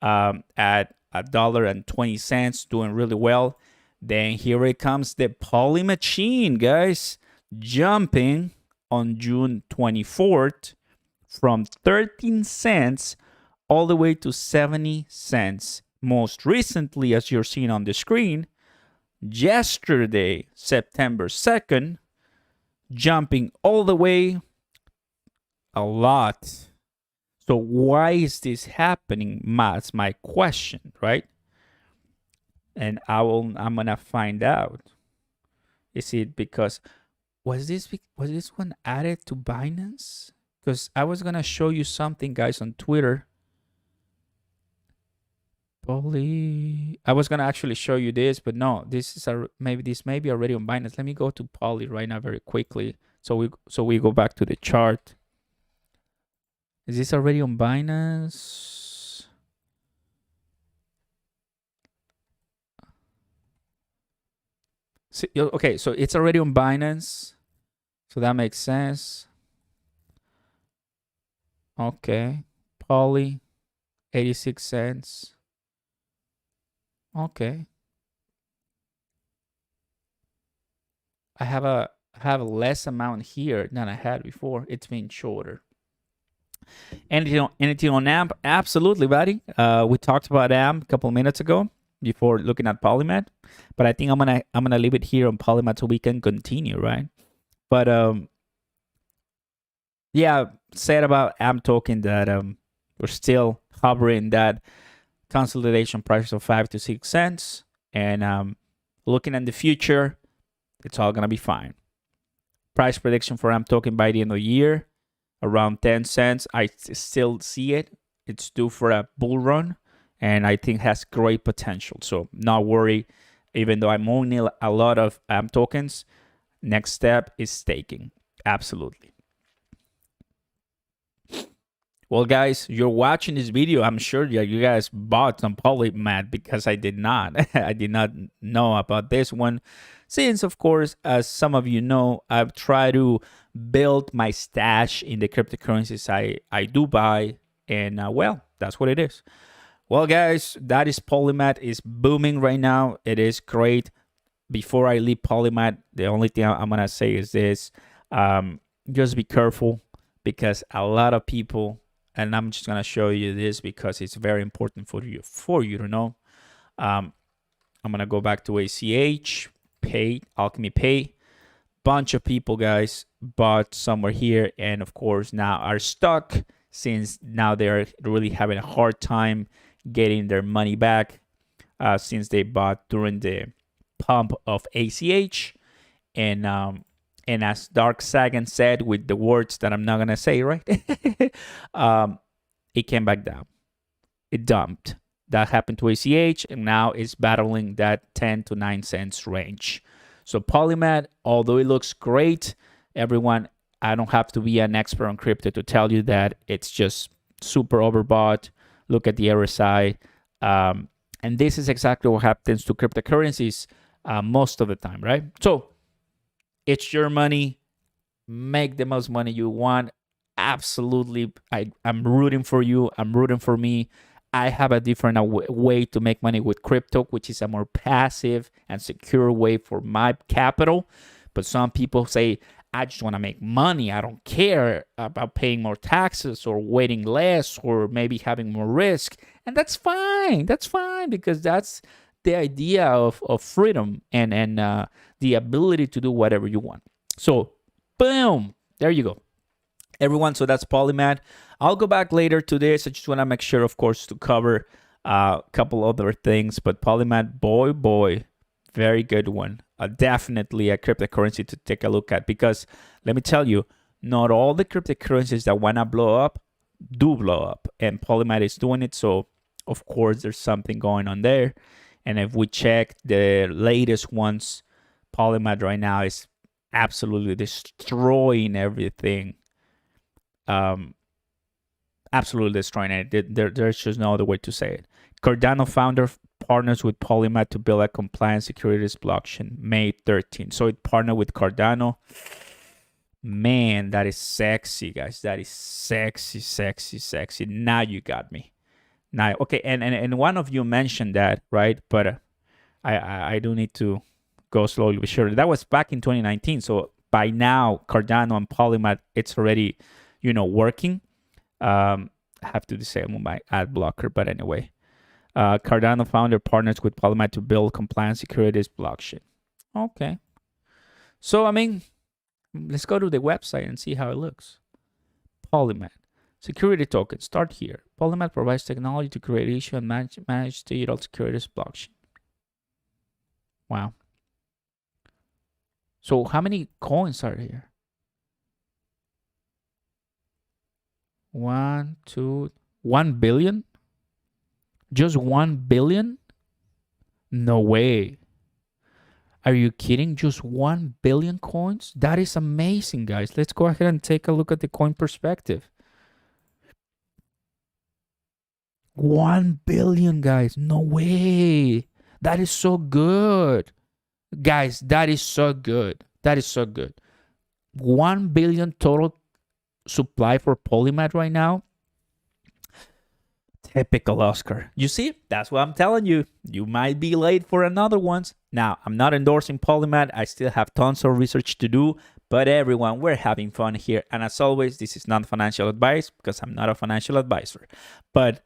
at $1.20, doing really well. Then here it comes the Poly machine, guys, jumping on June 24th from 13 cents all the way to 70 cents. Most recently, as you're seeing on the screen, yesterday, September 2nd, jumping all the way a lot. So why is this happening? That's my question, right? And I'm gonna find out. Is it because was this one added to Binance? Because I was gonna show you something, guys, on Twitter. I was gonna actually show you this, but no, this may be already on Binance. Let me go to Poly right now very quickly. So we go back to the chart. Is this already on Binance? Okay, so it's already on Binance. So that makes sense. Okay, Poly, 86 cents. Okay. I have a less amount here than I had before. It's been shorter. Anything on AMP? Absolutely, buddy. We talked about AMP a couple of minutes ago before looking at Polymath, but I think I'm gonna leave it here on Polymath so we can continue, right? But yeah, said about AMP token that we're still hovering that consolidation price of 5 to 6 cents, and looking at the future, it's all gonna be fine. Price prediction for AMP token by the end of the year, around 10 cents. I still see it. It's due for a bull run, and I think has great potential. So not worry, even though I'm owning a lot of AMP tokens. Next step is staking. Absolutely. Well, guys, you're watching this video. I'm sure that you guys bought some Polymath because I did not. I did not know about this one. Since, of course, as some of you know, I've tried to build my stash in the cryptocurrencies I do buy. And, well, that's what it is. Well, guys, that is Polymath. Is booming right now. It is great. Before I leave Polymath, the only thing I'm going to say is this. Just be careful, because a lot of people, and I'm just gonna show you this because it's very important for you to know. I'm gonna go back to ACH Pay, Alchemy Pay. Bunch of people, guys, bought somewhere here, and of course now are stuck, since now they're really having a hard time getting their money back, since they bought during the pump of ACH, and as Dark Sagan said, with the words that I'm not gonna say, right? It came back down. It dumped. That happened to ACH, and now it's battling that 10 to 9 cents range. So Polymath, although it looks great, everyone, I don't have to be an expert on crypto to tell you that it's just super overbought. Look at the RSI. And this is exactly what happens to cryptocurrencies most of the time, right? So it's your money. Make the most money you want. Absolutely. I'm rooting for you. I'm rooting for me. I have a different way to make money with crypto, which is a more passive and secure way for my capital. But some people say, I just want to make money. I don't care about paying more taxes or waiting less or maybe having more risk. And that's fine. That's fine, because that's the idea of freedom and the ability to do whatever you want. So, boom, there you go, everyone. So that's Polymath. I'll go back later to this. I just want to make sure, of course, to cover a couple other things. But Polymath, boy, very good one. Definitely a cryptocurrency to take a look at, because let me tell you, not all the cryptocurrencies that want to blow up do blow up, and Polymath is doing it. So, of course, there's something going on there. And if we check the latest ones, Polymath right now is absolutely destroying everything. Absolutely destroying it. There's just no other way to say it. Cardano founder partners with Polymath to build a compliant securities blockchain, May 13th. So it partnered with Cardano. Man, that is sexy, guys. That is sexy. Now you got me. Now, okay, and one of you mentioned that, right? But I do need to go slowly but surely. That was back in 2019. So by now, Cardano and Polymath, it's already, working. I have to disable my ad blocker, but anyway. Cardano founder partners with Polymath to build compliant securities blockchain. Okay. So, I mean, let's go to the website and see how it looks. Polymath. Security token, start here. Polymath provides technology to create, issue, and manage digital securities blockchain. Wow. So how many coins are here? 1 billion? Just 1 billion? No way. Are you kidding? Just 1 billion coins? That is amazing, guys. Let's go ahead and take a look at the coin perspective. 1 billion, guys. No way. That is so good. Guys, that is so good. That is so good. 1 billion total supply for Polymath right now. Typical Oscar. You see, that's what I'm telling you. You might be late for another ones. Now, I'm not endorsing Polymath. I still have tons of research to do. But everyone, we're having fun here. And as always, this is not financial advice, because I'm not a financial advisor. But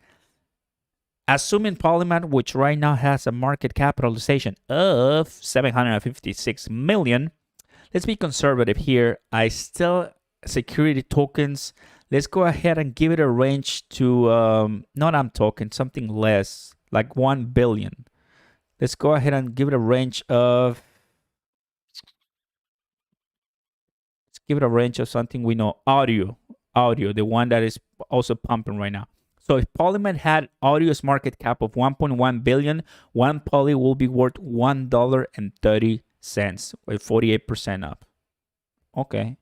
assuming Polymath, which right now has a market capitalization of 756 million, let's be conservative here. I still security tokens. Let's go ahead and give it a range to not I'm talking something less, like 1 billion. Let's go ahead and give it a range of, let's give it a range of something we know. Audio, the one that is also pumping right now. So if Polymath had Audio's market cap of 1.1 billion, one Poly will be worth $1.30 with 48% up. Okay.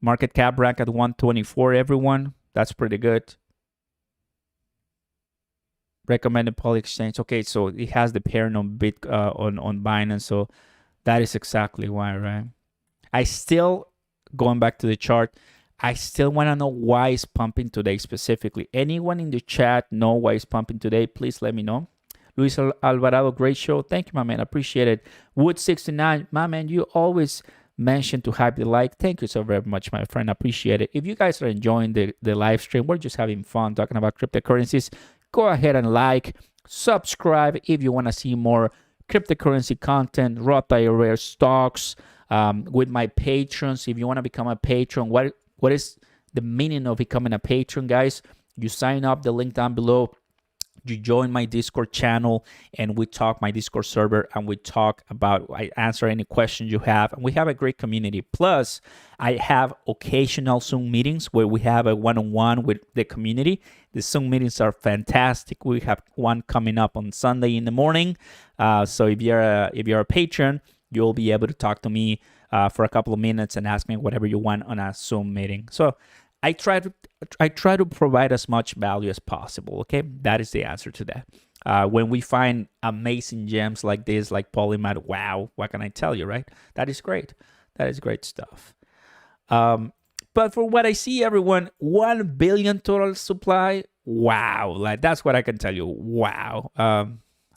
Market cap rank at 124, everyone. That's pretty good. Recommended Poly exchange. Okay, so it has the pairing on on Binance, so that is exactly why, right? I still, going back to the chart, I still want to know why it's pumping today specifically. Anyone in the chat know why it's pumping today? Please let me know. Luis Alvarado, great show. Thank you, my man. Appreciate it. Wood69, my man, you always mention to hype the like. Thank you so very much, my friend. Appreciate it. If you guys are enjoying the live stream, we're just having fun talking about cryptocurrencies. Go ahead and like, subscribe if you want to see more cryptocurrency content, Roth IRA stocks, with my patrons. If you want to become a patron, what is the meaning of becoming a patron, guys? You sign up, the link down below. You join my Discord channel and we talk, my Discord server, and we talk about, I answer any questions you have, and we have a great community. Plus, I have occasional Zoom meetings where we have a one-on-one with the community. The Zoom meetings are fantastic. We have one coming up on Sunday in the morning. So if you're a patron, you'll be able to talk to me for a couple of minutes and ask me whatever you want on a Zoom meeting. So I try to provide as much value as possible. Okay, that is the answer to that. When we find amazing gems like this, like Polymath, wow, what can I tell you, right? That is great. That is great stuff. But for what I see, everyone, 1 billion total supply. Wow, like that's what I can tell you. Wow.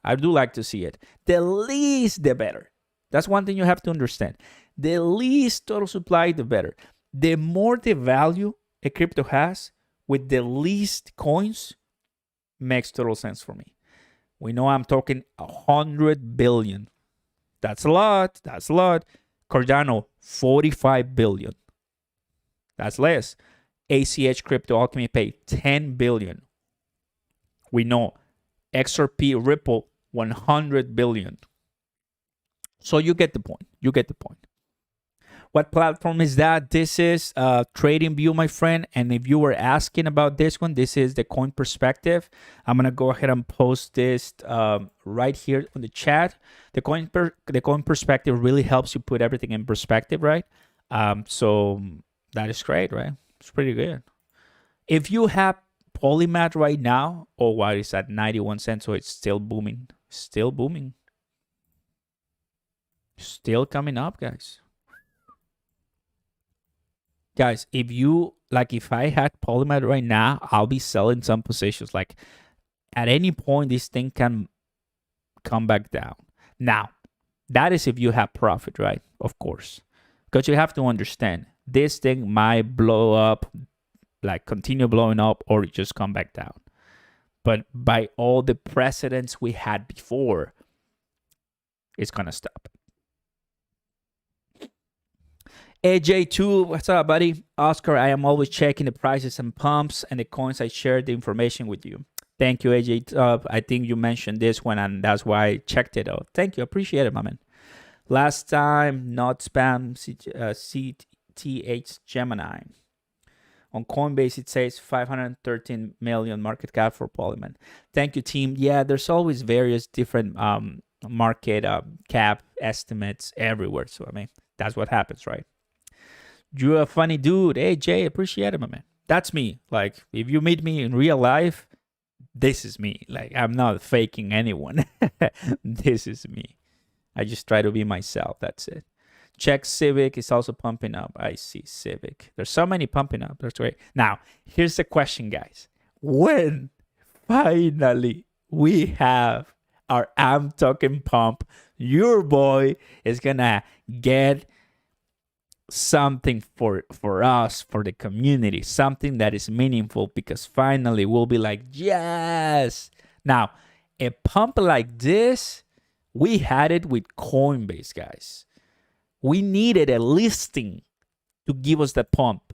I do like to see it. The least, the better. That's one thing you have to understand. The least total supply, the better. The more the value a crypto has with the least coins makes total sense for me. We know I'm talking 100 billion. That's a lot. That's a lot. Cardano, 45 billion. That's less. ACH Crypto Alchemy paid 10 billion. We know XRP Ripple, 100 billion. So you get the point. You get the point. What platform is that? This is TradingView, my friend. And if you were asking about this one, this is the Coin Perspective. I'm going to go ahead and post this right here on the chat. The Coin Perspective really helps you put everything in perspective, right? So that is great, right? It's pretty good. If you have Polymath right now, oh, wow, it's at 91 cents, so it's still booming. Still booming. Still coming up, guys. Guys, if I had Polymath right now, I'll be selling some positions. Like at any point, this thing can come back down. Now, that is if you have profit, right? Of course. Because you have to understand, this thing might blow up, like continue blowing up, or just come back down. But by all the precedents we had before, it's going to stop. AJ2, what's up, buddy? Oscar, I am always checking the prices and pumps and the coins. I shared the information with you. Thank you, AJ. I think you mentioned this one, and that's why I checked it out. Thank you. Appreciate it, my man. Last time, not spam, CTH Gemini. On Coinbase, it says 513 million market cap for Polymath. Thank you, team. Yeah, there's always various different market cap estimates everywhere. So, I mean, that's what happens, right? You're a funny dude. Hey, Jay, appreciate it, my man. That's me. Like, if you meet me in real life, this is me. Like, I'm not faking anyone. This is me. I just try to be myself. That's it. Check Civic is also pumping up. I see Civic. There's so many pumping up. That's great. Now, here's the question, guys. When finally we have our I'm Talking pump, your boy is going to get something for us, for the community, something that is meaningful, because finally we'll be like, yes. Now, a pump like this, we had it with Coinbase, guys. We needed a listing to give us the pump.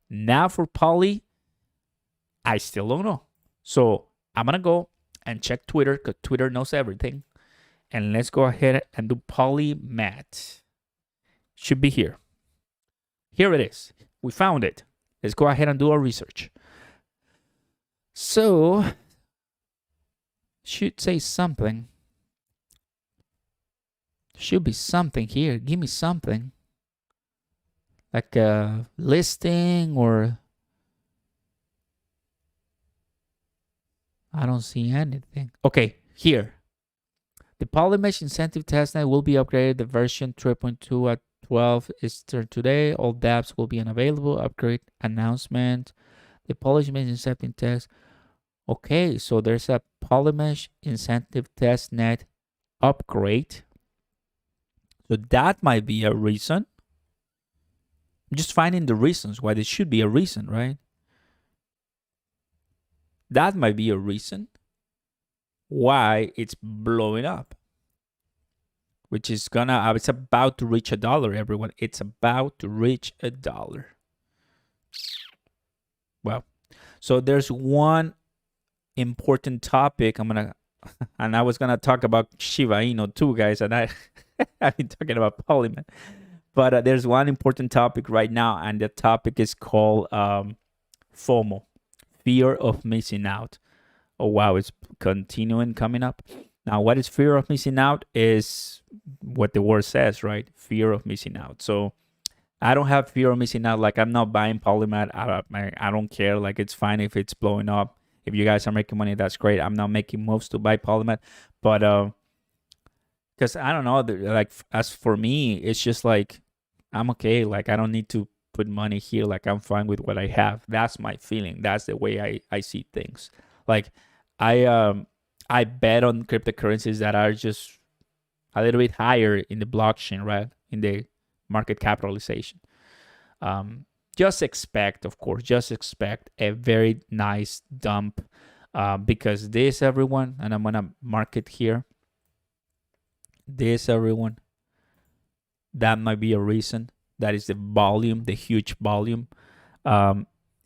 Now for Poly, I still don't know. So I'm going to go and check Twitter because Twitter knows everything. And let's go ahead and do Polymath. Should be here. Here it is. We found it. Let's go ahead and do our research. So, should say something. Should be something here. Give me something. Like a listing or... I don't see anything. Okay, here. The Polymesh incentive testnet will be upgraded. The version 3.2 at 12 Eastern today. All dApps will be unavailable. Upgrade announcement. The Polymesh incentive test. Okay, so there's a Polymesh incentive testnet upgrade. So that might be a reason. I'm just finding the reasons why there should be a reason, right? That might be a reason why it's blowing up. Which is gonna, it's about to reach $1, everyone. It's about to reach $1. Well, so there's one important topic and I was gonna talk about Shiba Inu too, guys, and I've been talking about Polymath. But there's one important topic right now, and the topic is called FOMO, fear of missing out. Oh wow, it's continuing coming up. Now, what is fear of missing out is what the word says, right? Fear of missing out. So I don't have fear of missing out. Like, I'm not buying Polymath. I don't care. Like, it's fine if it's blowing up. If you guys are making money, that's great. I'm not making moves to buy Polymath. But because I don't know, like, as for me, it's just like, I'm okay. Like, I don't need to put money here. Like, I'm fine with what I have. That's my feeling. That's the way I see things. Like, I bet on cryptocurrencies that are just a little bit higher in the blockchain, right? In the market capitalization. Just expect, of course, just expect a very nice dump because this, everyone, and I'm going to mark it here. This, everyone, that might be a reason. That is the volume, the huge volume.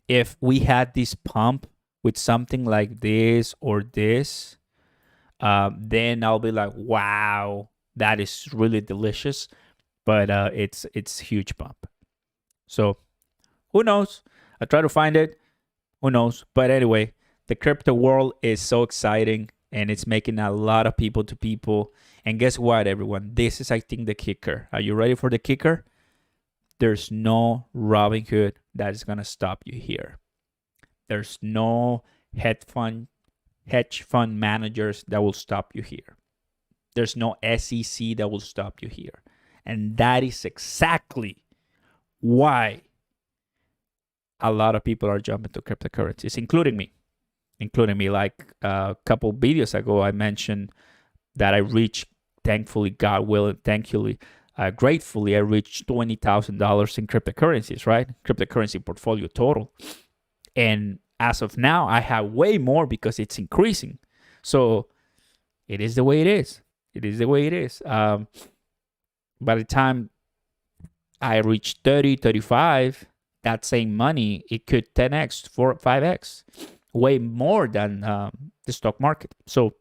If we had this pump with something like this or this, then I'll be like, wow, that is really delicious. But it's huge bump. So who knows? I try to find it. Who knows? But anyway, the crypto world is so exciting and it's making a lot of people to people. And guess what, everyone? This is, I think, the kicker. Are you ready for the kicker? There's no Robinhood that is going to stop you here. There's no hedge fund managers that will stop you here. There's no SEC that will stop you here. And that is exactly why a lot of people are jumping to cryptocurrencies, including me. Like a couple videos ago, I mentioned that I reached, thankfully, God willing, thankfully, gratefully, I reached $20,000 in cryptocurrencies, right? Cryptocurrency portfolio total. And as of now, I have way more because it's increasing. So it is the way it is. It is the way it is. By the time I reach 30, 35, that same money, it could 10x, 4, 5x, way more than the stock market. So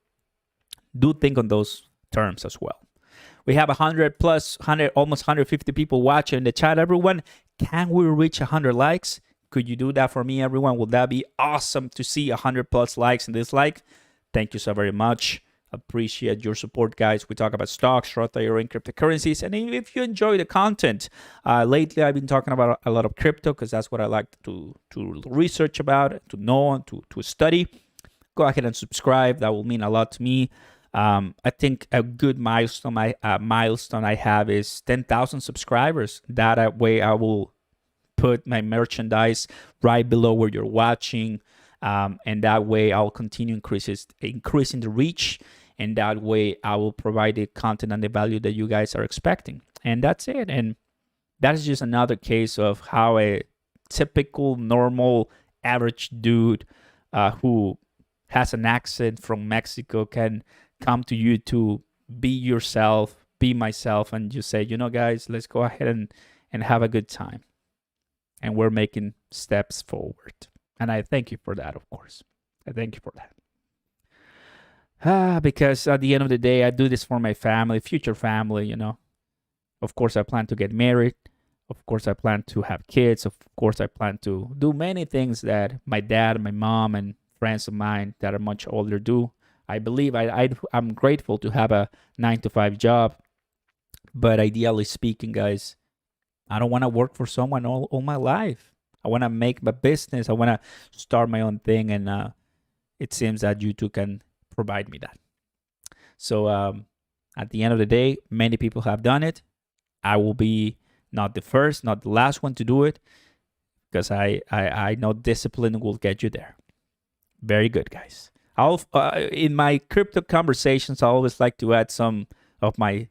do think on those terms as well. We have 100 plus, almost 150 people watching in the chat, everyone. Can we reach 100 likes? Could you do that for me, everyone? Would that be awesome to see 100 plus likes and dislike? Thank you so very much. Appreciate your support, guys. We talk about stocks, Roth IRA, and cryptocurrencies. And if you enjoy the content, lately I've been talking about a lot of crypto because that's what I like to research about, to know, and to study. Go ahead and subscribe. That will mean a lot to me. I think a good milestone I have is 10,000 subscribers. That way I will put my merchandise right below where you're watching. And that way I'll continue increasing the reach. And that way I will provide the content and the value that you guys are expecting. And that's it. And that is just another case of how a typical, normal, average dude who has an accent from Mexico can come to you to be yourself, be myself and just say, you know, guys, let's go ahead and have a good time. And we're making steps forward. And I thank you for that, of course. I thank you for that. Because at the end of the day, I do this for my family, future family, you know. Of course, I plan to get married. Of course, I plan to have kids. Of course, I plan to do many things that my dad, my mom, and friends of mine that are much older do. I believe I'm grateful to have a 9-to-5 job. But ideally speaking, guys, I don't want to work for someone all my life. I want to make my business. I want to start my own thing. And it seems that YouTube can provide me that. So at the end of the day, many people have done it. I will be not the first, not the last one to do it, because I know discipline will get you there. Very good, guys. In my crypto conversations, I always like to add some of my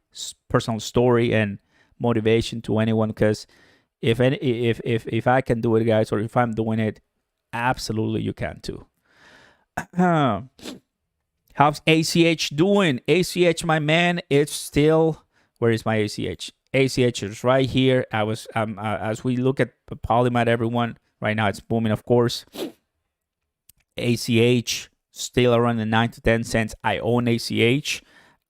personal story and motivation to anyone, because if I can do it, guys, or if I'm doing it, absolutely you can too. How's ACH doing? ACH, my man, it's still, where is my ACH? ACH is right here. As we look at Polymath, everyone, right now it's booming, of course. ACH still around the 9 to 10 cents. I own ACH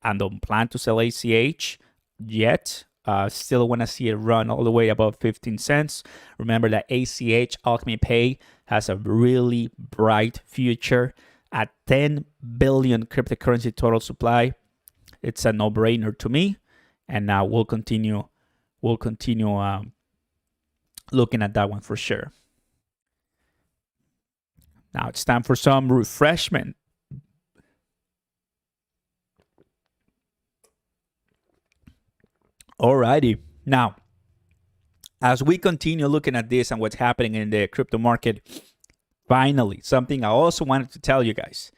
and don't plan to sell ACH yet. Still want to see it run all the way above 15 cents. Remember that ACH Alchemy Pay has a really bright future at 10 billion cryptocurrency total supply. It's a no-brainer to me. And now we'll continue looking at that one for sure. Now it's time for some refreshment. Alrighty. Now, as we continue looking at this and what's happening in the crypto market, finally, something I also wanted to tell you guys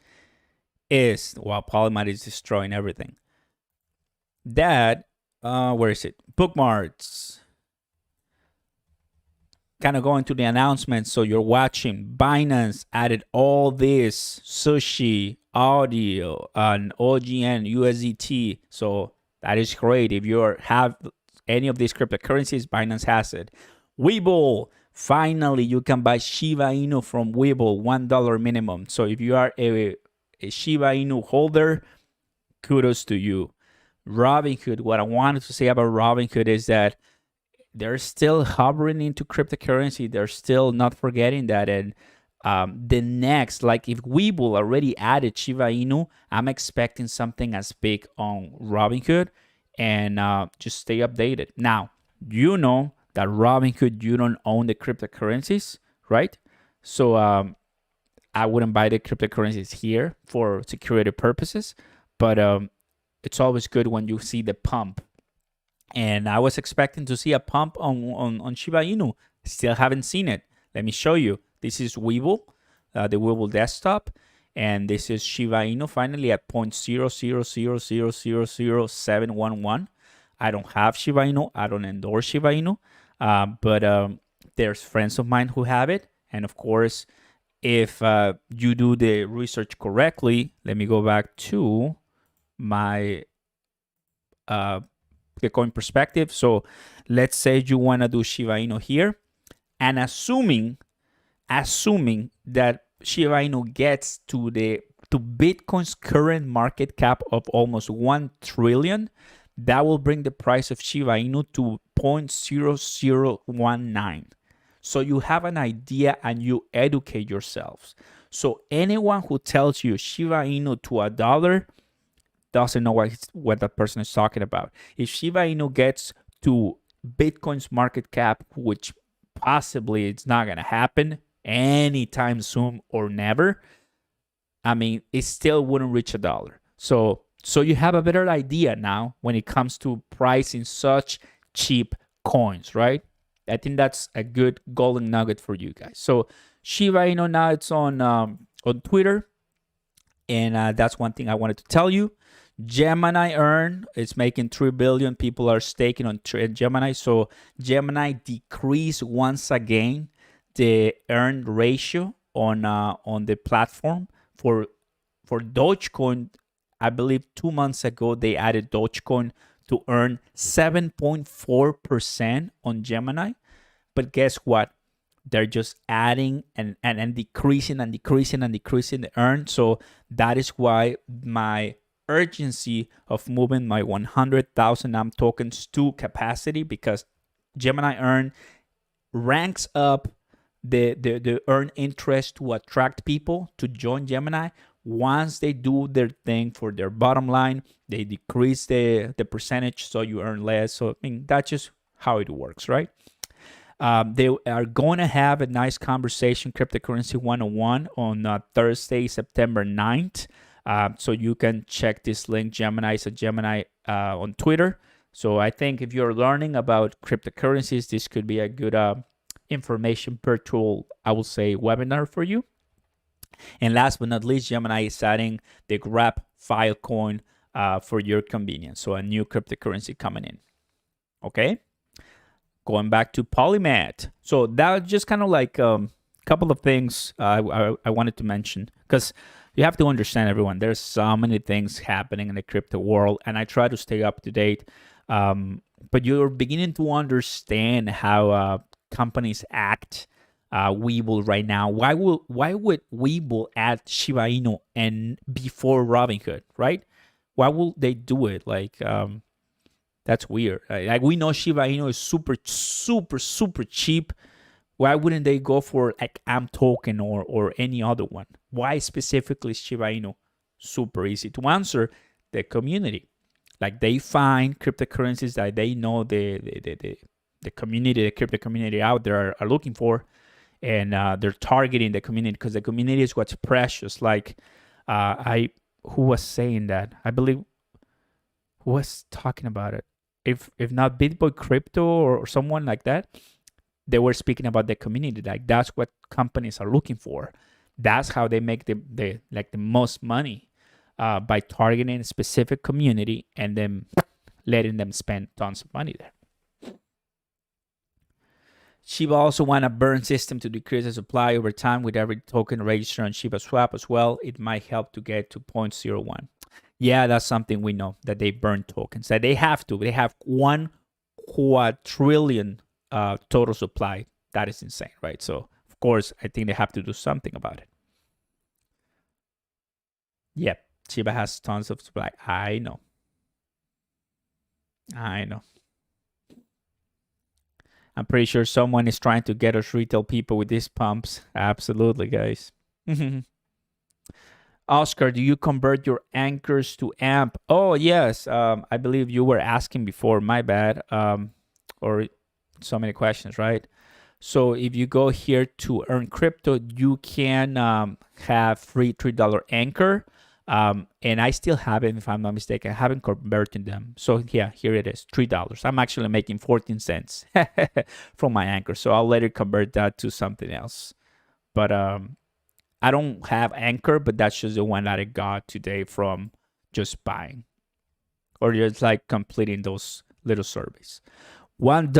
is, while Polymath is destroying everything, that, where is it? Bookmarks. Kind of going to the announcements. So you're watching. Binance added all this sushi, audio, and OGN, USDT. So that is great. If you have any of these cryptocurrencies, Binance has it. Webull, finally, you can buy Shiba Inu from Webull, $1 minimum. So if you are a Shiba Inu holder, kudos to you. Robinhood, what I wanted to say about Robinhood is that they're still hovering into cryptocurrency. They're still not forgetting that. And the next, like if Webull already added Shiba Inu, I'm expecting something as big on Robinhood, and just stay updated. Now, you know that Robinhood, you don't own the cryptocurrencies, right? So I wouldn't buy the cryptocurrencies here for security purposes, but it's always good when you see the pump. And I was expecting to see a pump on Shiba Inu. Still haven't seen it. Let me show you. This is Webull, the Webull desktop. And this is Shiba Inu finally at 0.000000711. I don't have Shiba Inu. I don't endorse Shiba Inu. But there's friends of mine who have it. And of course, if you do the research correctly, let me go back to my the coin perspective. So let's say you want to do Shiba Inu here, and assuming that Shiba Inu gets to Bitcoin's current market cap of almost 1 trillion, that will bring the price of Shiba Inu to 0.0019. So you have an idea and you educate yourselves. So anyone who tells you Shiba Inu to $1 doesn't know what that person is talking about. If Shiba Inu gets to Bitcoin's market cap, which possibly it's not going to happen anytime soon or never, I mean, it still wouldn't reach $1. So you have a better idea now when it comes to pricing such cheap coins, right? I think that's a good golden nugget for you guys. So Shiba Inu now it's on Twitter, and that's one thing I wanted to tell you. Gemini Earn is making 3 billion. People are staking on Gemini. So Gemini decreased once again the earn ratio on the platform for Dogecoin. I believe 2 months ago they added Dogecoin to earn 7.4% on Gemini. But guess what? They're just adding and decreasing and decreasing and decreasing the earn. So that is why my urgency of moving my 100,000 AMP tokens to capacity, because Gemini earn ranks up the earn interest to attract people to join Gemini. Once they do their thing for their bottom line, they decrease the percentage, so you earn less. So I mean, that's just how it works, right? They are going to have a nice conversation, Cryptocurrency 101, on Thursday, September 9th. So you can check this link. Gemini is a Gemini on Twitter. So I think if you're learning about cryptocurrencies, this could be a good information virtual, I will say, webinar for you. And last but not least, Gemini is adding the Grab Filecoin for your convenience. So a new cryptocurrency coming in. Okay. Going back to Polymath. So that was just kind of like a couple of things I wanted to mention, because you have to understand, everyone, there's so many things happening in the crypto world, and I try to stay up to date. But you're beginning to understand how companies act. Webull right now. Why would Webull add Shiba Inu and before Robinhood, right? Why will they do it? Like, that's weird. Like, we know Shiba Inu is super cheap. Why wouldn't they go for like AMP token or any other one? Why specifically Shiba Inu? Super easy to answer. The community. Like, they find cryptocurrencies that they know the community, the crypto community out there are looking for, and they're targeting the community, because the community is what's precious. Like, who was saying that? I believe, who was talking about it? If not BitBoy Crypto or someone like that, they were speaking about the community. Like, that's what companies are looking for. That's how they make the most money, by targeting a specific community and then letting them spend tons of money there. Shiba also want a burn system to decrease the supply over time with every token registered on Shiba Swap as well. It might help to get to 0.01. Yeah, that's something we know, that they burn tokens, that they have to. They have 1 quadrillion total supply. That is insane, right? So, of course, I think they have to do something about it. Yep, Shiba has tons of supply. I know. I'm pretty sure someone is trying to get us retail people with these pumps. Absolutely, guys. Oscar, do you convert your anchors to AMP? Oh, yes. I believe you were asking before. My bad. Or so many questions, right? So if you go here to earn crypto, you can have free $3 anchor. And I still haven't, if I'm not mistaken, I haven't converted them. So yeah, here it is, $3. I'm actually making 14 cents from my anchor. So I'll later convert that to something else. But I don't have anchor, but that's just the one that I got today from just buying, or just like completing those little surveys. $1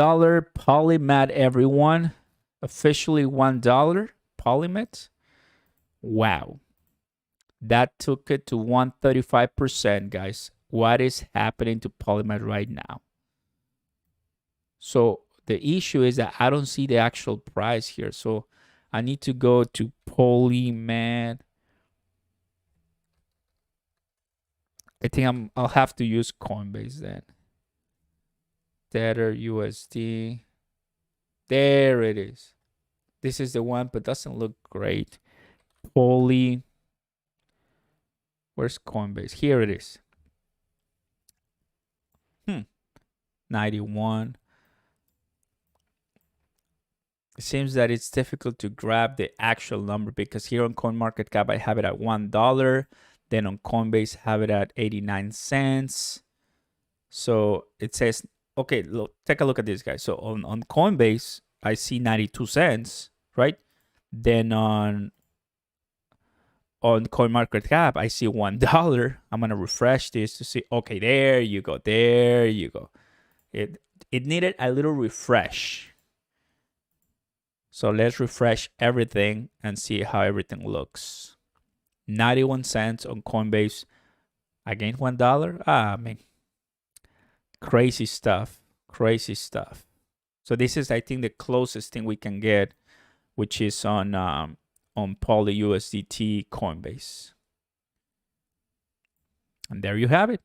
Polymath, everyone. Officially $1 Polymath. Wow. That took it to 135%, guys. What is happening to Polymath right now? So the issue is that I don't see the actual price here. So I need to go to Polymath. I think I'll have to use Coinbase then. Tether USD. There it is. This is the one, but doesn't look great. Where's Coinbase? Here it is. 91. It seems that it's difficult to grab the actual number, because here on CoinMarketCap I have it at $1. Then on Coinbase I have it at 89 cents. So it says, okay, look, take a look at this, guys. So on Coinbase I see 92 cents, right? Then on CoinMarketCap I see $1. I'm gonna refresh this to see. Okay, there you go. There you go. It needed a little refresh. So let's refresh everything and see how everything looks. 91 cents on Coinbase. Again, $1. Ah, man. Crazy stuff. Crazy stuff. So this is, I think, the closest thing we can get, which is on PolyUSDT Coinbase. And there you have it.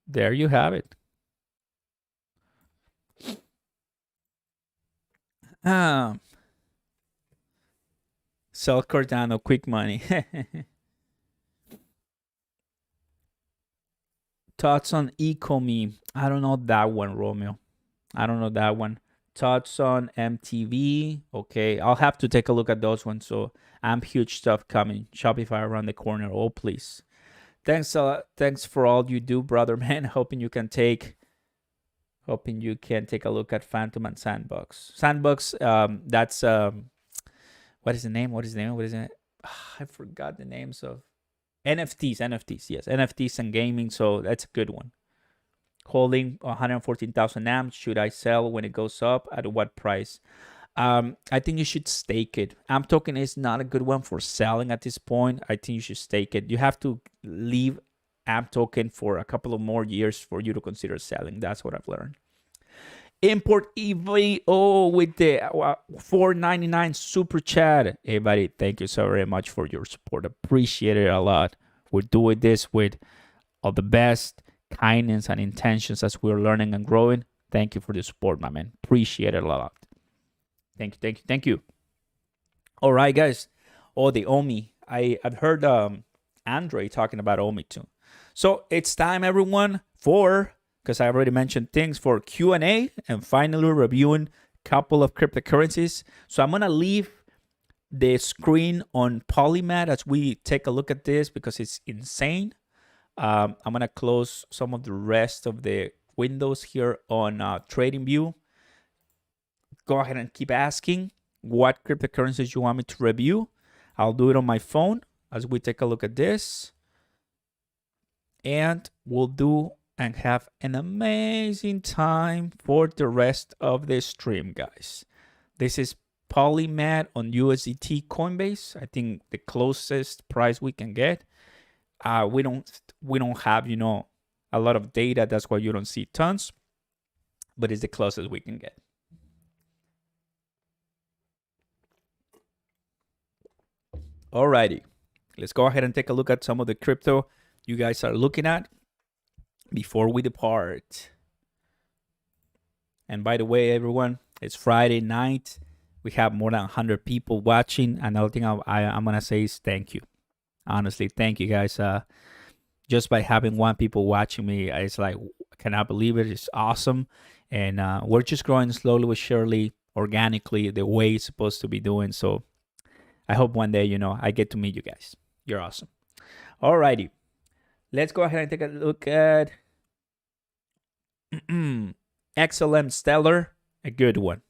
There you have it. Sell Cardano, quick money. Thoughts on Alchemy? I don't know that one, Romeo. I don't know that one. Thoughts on MTV? Okay, I'll have to take a look at those ones. So huge stuff coming. Shopify around the corner. Oh, please. Thanks for all you do, brother man. Hoping you can take a look at Phantom and Sandbox. Sandbox, that's what is the name? I forgot the names of NFTs. Yes, NFTs and gaming. So that's a good one. Holding 114,000 amps. Should I sell when it goes up? At what price? I think you should stake it. AMP token is not a good one for selling at this point. I think you should stake it. You have to leave AMP token for a couple of more years for you to consider selling. That's what I've learned. Import EVO with the $4.99 super chat. Hey, buddy, thank you so very much for your support. Appreciate it a lot. We're doing this with all the best kindness and intentions as we're learning and growing. Thank you for the support, my man. Appreciate it a lot. Thank you. All right, guys. Oh, the OMI. I've heard Andre talking about OMI too. So it's time, everyone, because I already mentioned things, for Q&A and finally reviewing a couple of cryptocurrencies. So I'm going to leave the screen on Polymath as we take a look at this because it's insane. I'm going to close some of the rest of the windows here on TradingView. Go ahead and keep asking what cryptocurrencies you want me to review. I'll do it on my phone as we take a look at this. And we'll do and have an amazing time for the rest of the stream, guys. This is Polymath on USDT Coinbase. I think the closest price we can get. We don't have, a lot of data. That's why you don't see tons, but it's the closest we can get. Alrighty, let's go ahead and take a look at some of the crypto you guys are looking at before we depart. And by the way, everyone, it's Friday night. We have more than 100 people watching. Another thing I'm going to say is thank you. Honestly, thank you, guys. Just by having one people watching me, it's like, I cannot believe it. It's awesome. And we're just growing slowly but surely, organically, the way it's supposed to be doing. So I hope one day, I get to meet you guys. You're awesome. Alrighty. Let's go ahead and take a look at XLM Stellar, a good one.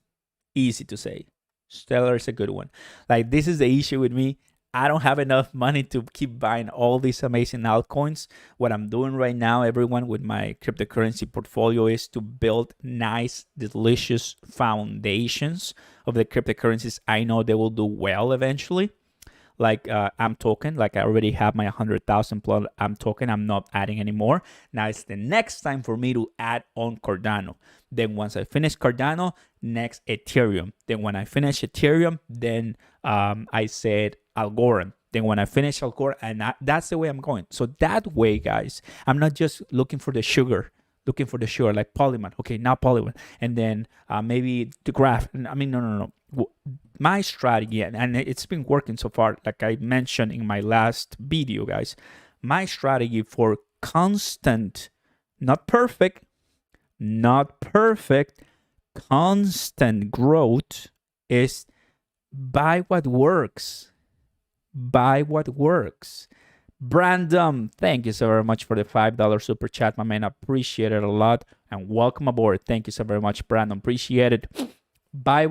Easy to say. Stellar is a good one. Like, this is the issue with me. I don't have enough money to keep buying all these amazing altcoins. What I'm doing right now, everyone, with my cryptocurrency portfolio is to build nice, delicious foundations of the cryptocurrencies I know they will do well eventually. Like AMP token, like I already have my 100,000 plus AMP token. I'm not adding anymore. Now it's the next time for me to add on Cardano. Then once I finish Cardano, next Ethereum. Then when I finish Ethereum, then I said Algorand. Then when I finish Algorand, and that's the way I'm going. So that way, guys, I'm not just looking for the sugar, like Polymath. Okay, now Polymath. And then maybe the graph. I mean, no. My strategy, and it's been working so far, like I mentioned in my last video, guys, my strategy for constant, not perfect, constant growth is buy what works. Brandon, thank you so very much for the $5 super chat, my man. Appreciate it a lot, and welcome aboard. Thank you so very much, Brandon. Appreciate it. Buy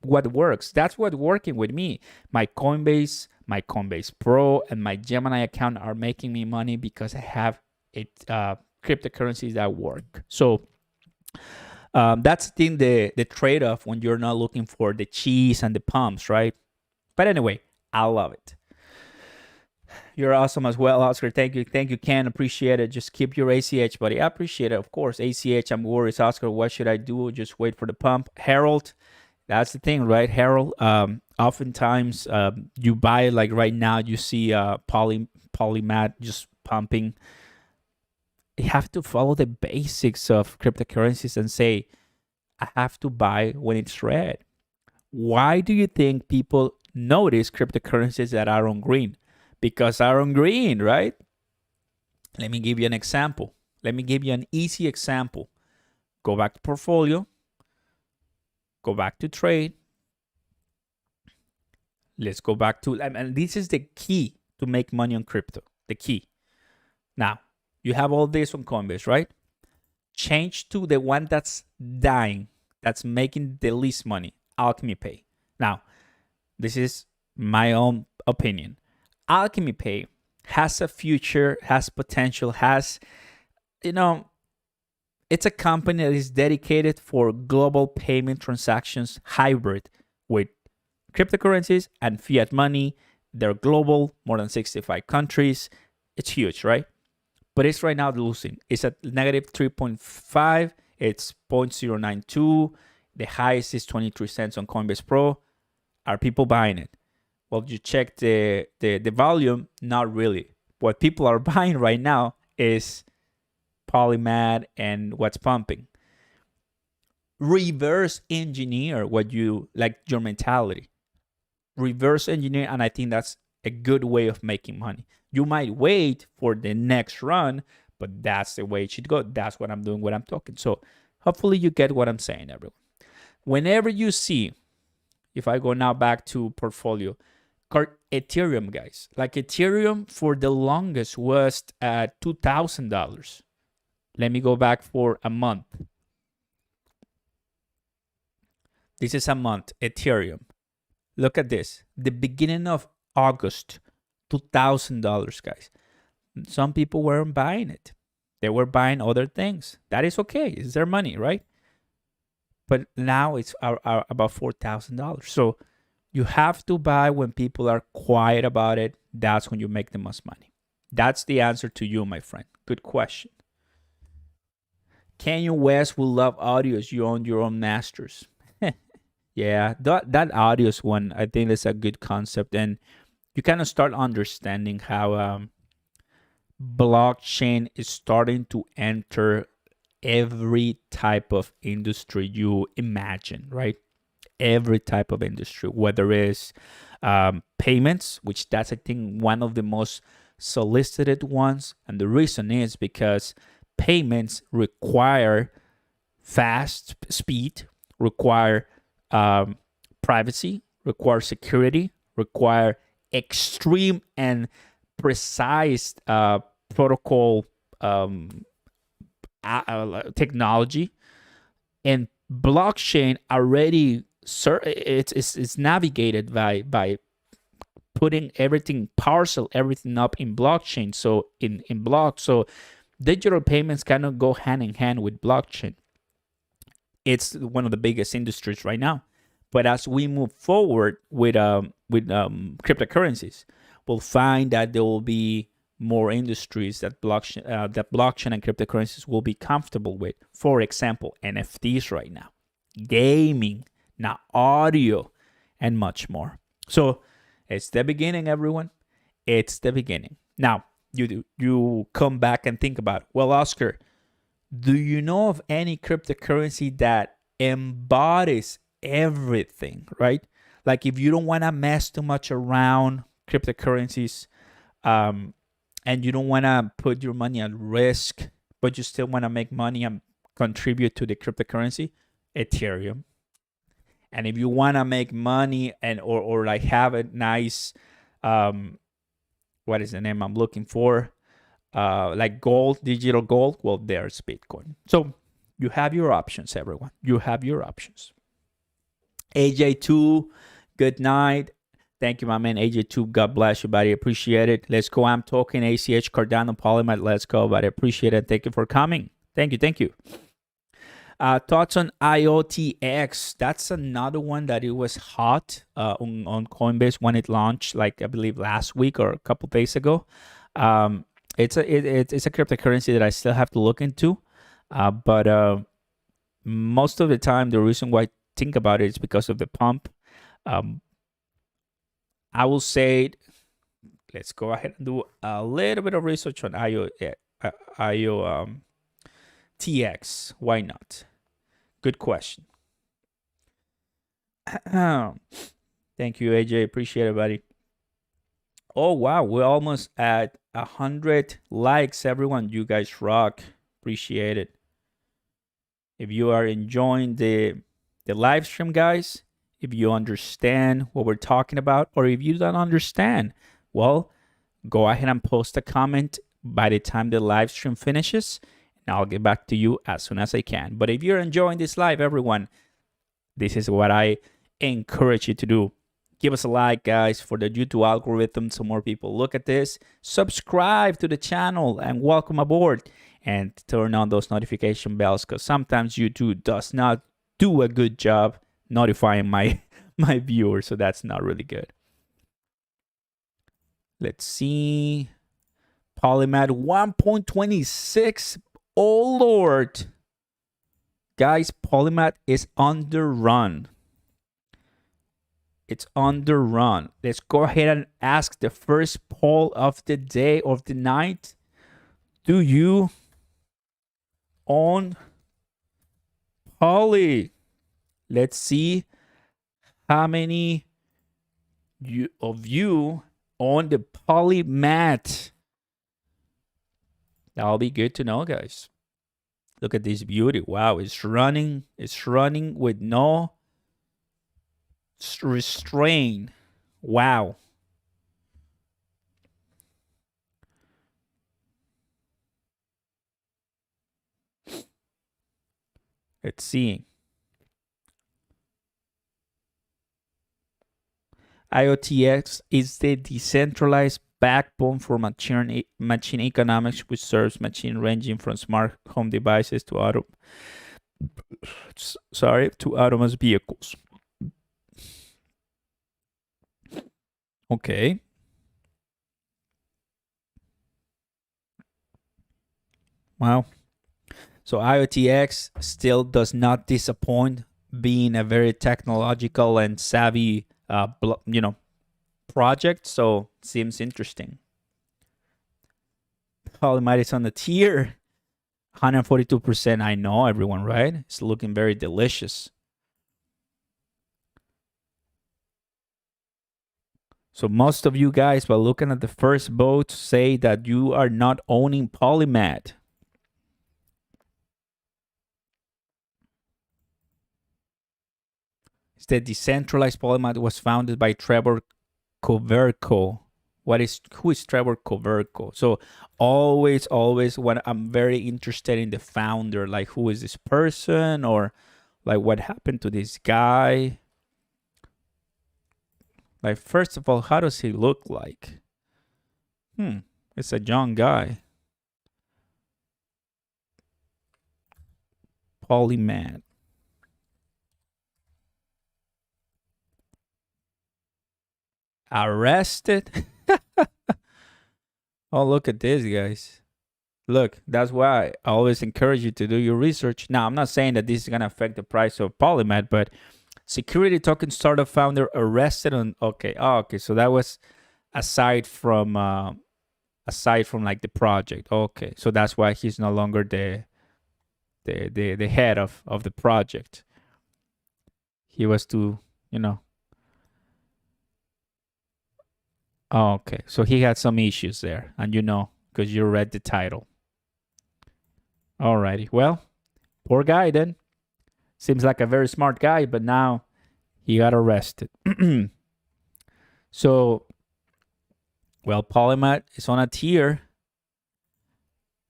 what works. That's what's working with me. My Coinbase Pro, and my Gemini account are making me money because I have cryptocurrencies that work. So that's the trade-off when you're not looking for the cheese and the pumps, right? But anyway, I love it. You're awesome as well, Oscar. Thank you, Ken. Appreciate it. Just keep your ACH, buddy. I appreciate it, of course. ACH, I'm worried. Oscar, what should I do? Just wait for the pump. Harold, that's the thing, right, Harold? Oftentimes, you buy, like right now, you see Polymath just pumping. You have to follow the basics of cryptocurrencies and say, I have to buy when it's red. Why do you think people notice cryptocurrencies that are on green? Because are on green, right? Let me give you an example. Let me give you an easy example. Go back to portfolio. Go back to trade. Let's go back to, and this is the key to make money on crypto. The key. Now, you have all this on Coinbase, right? Change to the one that's dying, that's making the least money, Alchemy Pay. Now, this is my own opinion. Alchemy Pay has a future, has potential, has, it's a company that is dedicated for global payment transactions hybrid with cryptocurrencies and fiat money. They're global, more than 65 countries. It's huge, right? But it's right now losing. It's at negative 3.5. It's 0.092. The highest is 23 cents on Coinbase Pro. Are people buying it? Well, you check the volume, not really. What people are buying right now is Polymath and what's pumping. Reverse engineer what you like, your mentality. Reverse engineer, and I think that's a good way of making money. You might wait for the next run, but that's the way it should go. That's what I'm doing when I'm talking. So hopefully you get what I'm saying, everyone. Whenever you see, if I go now back to portfolio, Ethereum, guys, like Ethereum for the longest was at $2,000. Let me go back for a month. This is a month, Ethereum. Look at this. The beginning of August, $2,000, guys. Some people weren't buying it. They were buying other things. That is okay. It's their money, right? But now it's about $4,000. So you have to buy when people are quiet about it. That's when you make the most money. That's the answer to you, my friend. Good question. Kanye West will love audios. You own your own masters. Yeah, that audios one, I think is a good concept. And you kind of start understanding how blockchain is starting to enter every type of industry you imagine, right? Every type of industry, whether it's payments, which that's, I think, one of the most solicited ones. And the reason is because payments require fast speed, require privacy, require security, require extreme and precise protocol technology. And blockchain already it's navigated by putting everything, parcel everything up in blockchain. So in block, so digital payments kind of go hand in hand with blockchain. It's one of the biggest industries right now. But as we move forward with cryptocurrencies, we'll find that there will be more industries that blockchain and cryptocurrencies will be comfortable with. For example, NFTs right now, gaming, now audio, and much more. So it's the beginning, everyone. It's the beginning. Now you come back and think about, well, Oscar, do you know of any cryptocurrency that embodies everything, right? Like if you don't want to mess too much around cryptocurrencies, and you don't want to put your money at risk, but you still want to make money and contribute to the cryptocurrency, Ethereum. And if you want to make money and or like have a nice, what is the name I'm looking for? Like gold, digital gold, well, there's Bitcoin. So you have your options, everyone. You have your options. AJ2, good night. Thank you, my man. AJ2, God bless you, buddy. Appreciate it. Let's go. I'm talking ACH, Cardano, Polymath. Let's go, buddy. Appreciate it. Thank you for coming. Thank you. Thoughts on Iotx? That's another one that it was hot on Coinbase when it launched, like I believe last week or a couple days ago. It's a cryptocurrency that I still have to look into, but most of the time the reason why I think about it is because of the pump. I will say, let's go ahead and do a little bit of research on TX. Why not? Good question. Thank you, AJ. Appreciate it, buddy. Oh wow, we're almost at 100 likes. Everyone, you guys rock. Appreciate it. If you are enjoying the live stream, guys, if you understand what we're talking about, or if you don't understand, well, go ahead and post a comment by the time the live stream finishes, and I'll get back to you as soon as I can. But if you're enjoying this live, everyone, this is what I encourage you to do. Give us a like, guys, for the YouTube algorithm so more people look at this. Subscribe to the channel and welcome aboard. And turn on those notification bells, because sometimes YouTube does not do a good job notifying my viewers, so that's not really good. Let's see. Polymath 1.26. Oh Lord, guys, Polymath is underrun. It's underrun. Let's go ahead and ask the first poll of the day, of the night. Do you own Poly? Let's see how many of you own the Polymath. That'll be good to know, guys. Look at this beauty. Wow, it's running with no restraint. Wow. Let's see. Iotx is the decentralized backbone for machine economics, which serves machine ranging from smart home devices to autonomous vehicles. Okay. Wow. So Iotx still does not disappoint, being a very technological and savvy, project. So seems interesting. Polymath is on the tier 142%. I know, everyone, right? It's looking very delicious. So most of you guys, by looking at the first vote, say that you are not owning Polymath. It's the decentralized Polymath was founded by Trevor Koverko. Who is Trevor Koverko? So always when I'm very interested in the founder, like who is this person, or like what happened to this guy? Like, first of all, how does he look like? It's a young guy. Polymath. Arrested? Oh, look at this, guys. Look, that's why I always encourage you to do your research. Now, I'm not saying that this is going to affect the price of Polymath, but security token startup founder arrested on... Okay, so that was aside from like the project. Okay, so that's why he's no longer the head of the project. He was to, Oh, okay, so he had some issues there, and because you read the title. Alrighty, well, poor guy then. Seems like a very smart guy, but now he got arrested. So, well, Polymath is on a tier.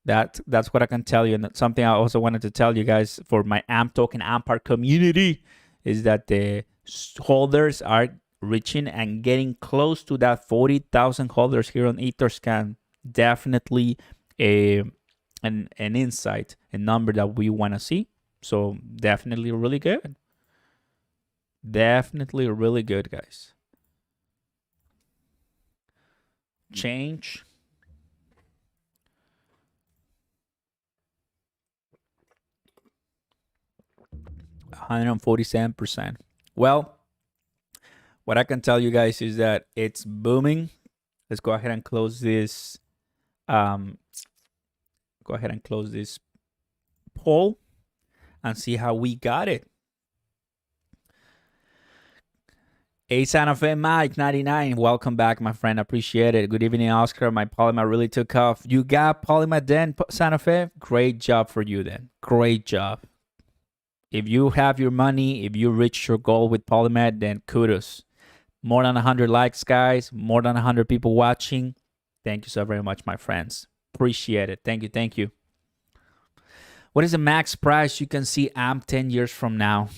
That's what I can tell you. And something I also wanted to tell you guys for my AMP token, AMPAR community, is that the holders are reaching and getting close to that 40,000 holders here on Etherscan. Definitely an insight, a number that we want to see. So definitely really good. Definitely really good, guys. Change. $147. Well, what I can tell you guys is that it's booming. Let's go ahead and close this. Go ahead and close this poll and see how we got it. A Santa Fe Mike 99, welcome back, my friend. Appreciate it. Good evening, Oscar. My Polymath really took off. You got Polymath then, Santa Fe? Great job for you then. Great job. If you have your money, if you reach your goal with Polymath, then kudos. More than 100 likes, guys. More than 100 people watching. Thank you so very much, my friends. Appreciate it. Thank you. Thank you. What is the max price you can see AMP 10 years from now?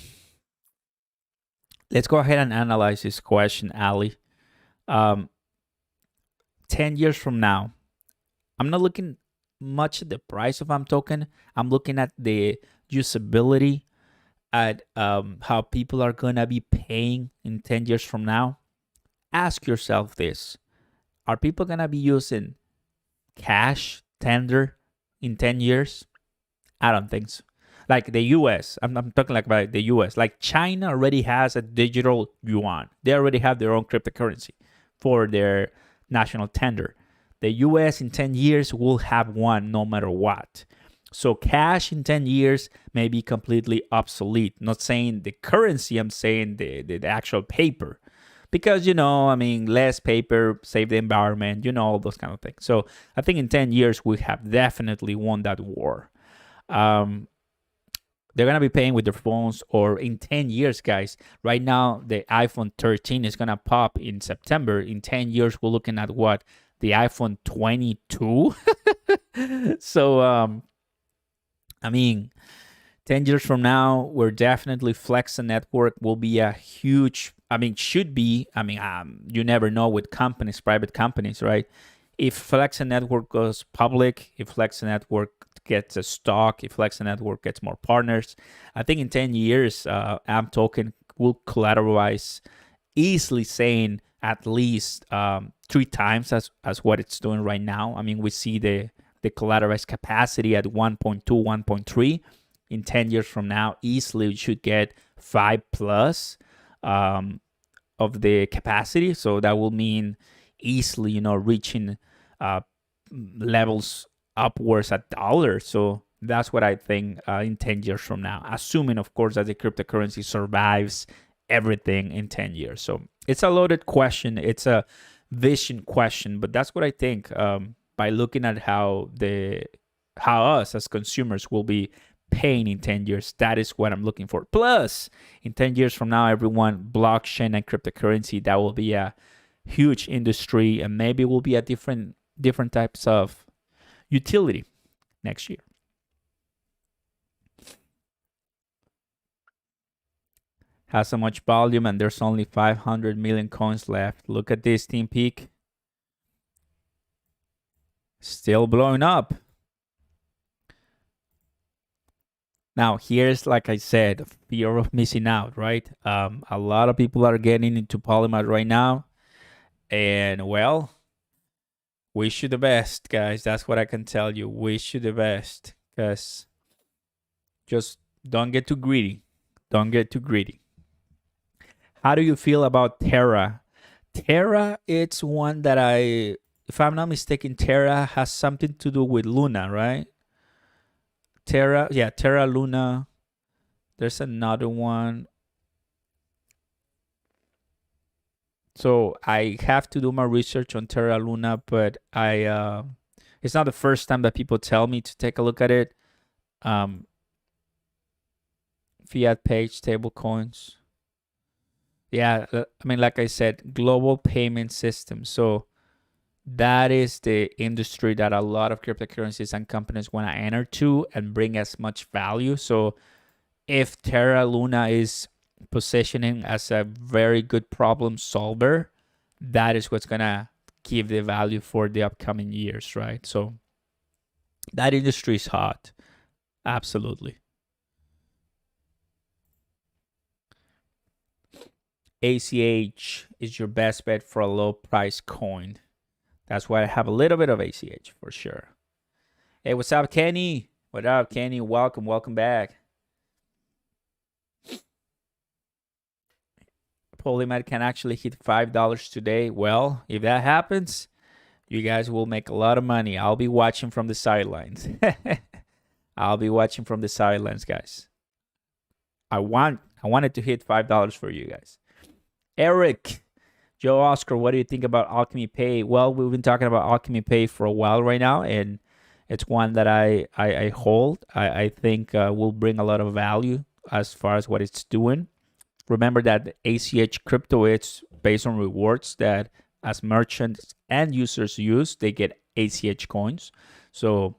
Let's go ahead and analyze this question, Ali. 10 years from now, I'm not looking much at the price of AMP token. I'm looking at the usability, at how people are going to be paying in 10 years from now. Ask yourself this. Are people going to be using cash tender in 10 years? I don't think so. Like the US, I'm talking like about the US. Like China already has a digital yuan. They already have their own cryptocurrency for their national tender. The US in 10 years will have one no matter what. So cash in 10 years may be completely obsolete. Not saying the currency, I'm saying the actual paper. Because, I mean, less paper, save the environment, all those kind of things. So I think in 10 years, we have definitely won that war. They're going to be paying with their phones, or in 10 years, guys. Right now, the iPhone 13 is going to pop in September. In 10 years, we're looking at what? The iPhone 22? So, I mean, 10 years from now, we're definitely Flexa network will be a huge, should be, you never know with companies, private companies, right? If Flexa network goes public, if Flexa network gets a stock, if Flexa network gets more partners, I think in 10 years, AMP token will collateralize easily, saying at least 3 times as what it's doing right now. I mean, we see the collateralized capacity at 1.2, 1.3. In 10 years from now, easily we should get 5 plus of the capacity. So that will mean easily, reaching levels upwards at $1. So that's what I think in 10 years from now, assuming, of course, that the cryptocurrency survives everything in 10 years. So it's a loaded question. It's a vision question, but that's what I think. By looking at how us as consumers will be paying in 10 years, that is what I'm looking for. Plus, in 10 years from now, everyone, blockchain and cryptocurrency, that will be a huge industry, and maybe will be a different types of utility next year. Has so much volume, and there's only 500 million coins left. Look at this, Team Peak. Still blowing up. Now, here's, like I said, fear of missing out, right? A lot of people are getting into Polymath right now. And, well, wish you the best, guys. That's what I can tell you. Wish you the best. Because just don't get too greedy. Don't get too greedy. How do you feel about Terra? Terra, it's one that if I'm not mistaken, Terra has something to do with Luna, right? Terra, yeah, Terra Luna. There's another one. So I have to do my research on Terra Luna, but it's not the first time that people tell me to take a look at it. Fiat page, stable coins. Yeah, like I said, global payment system. So that is the industry that a lot of cryptocurrencies and companies want to enter to and bring as much value. So if Terra Luna is positioning as a very good problem solver, that is what's going to give the value for the upcoming years, right? So that industry is hot. Absolutely. ACH is your best bet for a low price coin. That's why I have a little bit of ACH for sure. Hey, what's up, Kenny? What up, Kenny? Welcome back. Polymath can actually hit $5 today. Well, if that happens, you guys will make a lot of money. I'll be watching from the sidelines. I'll be watching from the sidelines, guys. I wanted to hit $5 for you guys. Eric, Joe Oscar, what do you think about Alchemy Pay? Well, we've been talking about Alchemy Pay for a while right now, and it's one that I hold. I think will bring a lot of value as far as what it's doing. Remember that ACH Crypto, it's based on rewards that as merchants and users use, they get ACH coins. So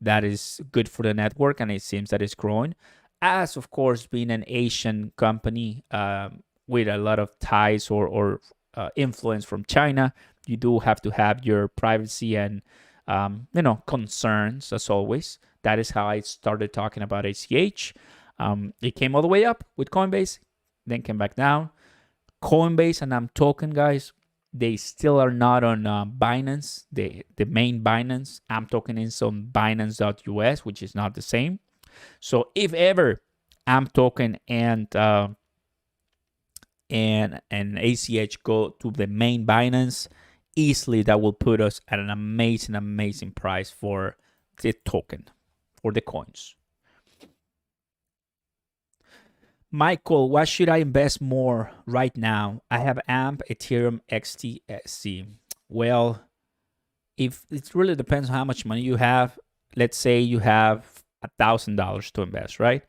that is good for the network, and it seems that it's growing. As, of course, being an Asian company with a lot of ties or influence from China, you do have to have your privacy and concerns, as always. That is how I started talking about ACH. It came all the way up with Coinbase, then came back down. Coinbase and AmToken, guys, they still are not on Binance, the main Binance. AmToken is on Binance.us, which is not the same. So if ever AmToken and ACH go to the main Binance, easily that will put us at an amazing price for the token, for the coins. Michael, what should I invest more right now? I have AMP, Ethereum, XTC. Well, if it really depends on how much money you have. Let's say you have $1,000 to invest, right?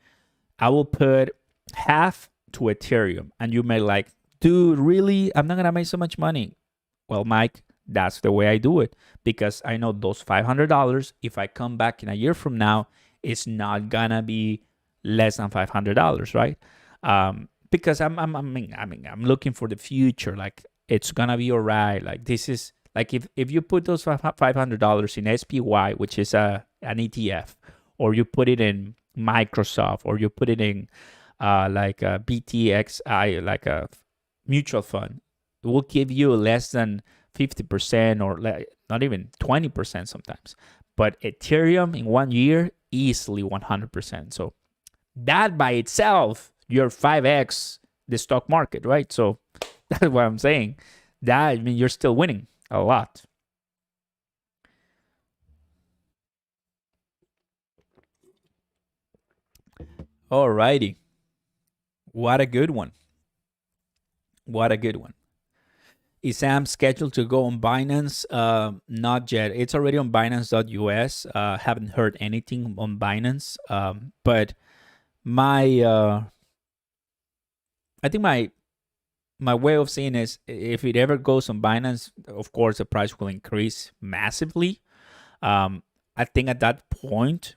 I will put half to Ethereum, and you may like, dude, really? I'm not gonna make so much money. Well, Mike, that's the way I do it, because I know those $500, if I come back in a year from now, it's not gonna be less than $500, right? Because I'm looking for the future. Like, it's gonna be all right. Like, this is like, if you put those $500 in SPY, which is an ETF, or you put it in Microsoft, or you put it in like a BTXI, like a mutual fund, it will give you less than 50%, or not even 20% sometimes. But Ethereum in 1 year, easily 100%. So that by itself, you're 5x the stock market, right? So that's what I'm saying. That, I mean, you're still winning a lot. Alrighty. What a good one. What a good one. Is Sam scheduled to go on Binance? Not yet. It's already on Binance.us. Haven't heard anything on Binance. But I think my way of seeing is, if it ever goes on Binance, of course the price will increase massively. I think at that point,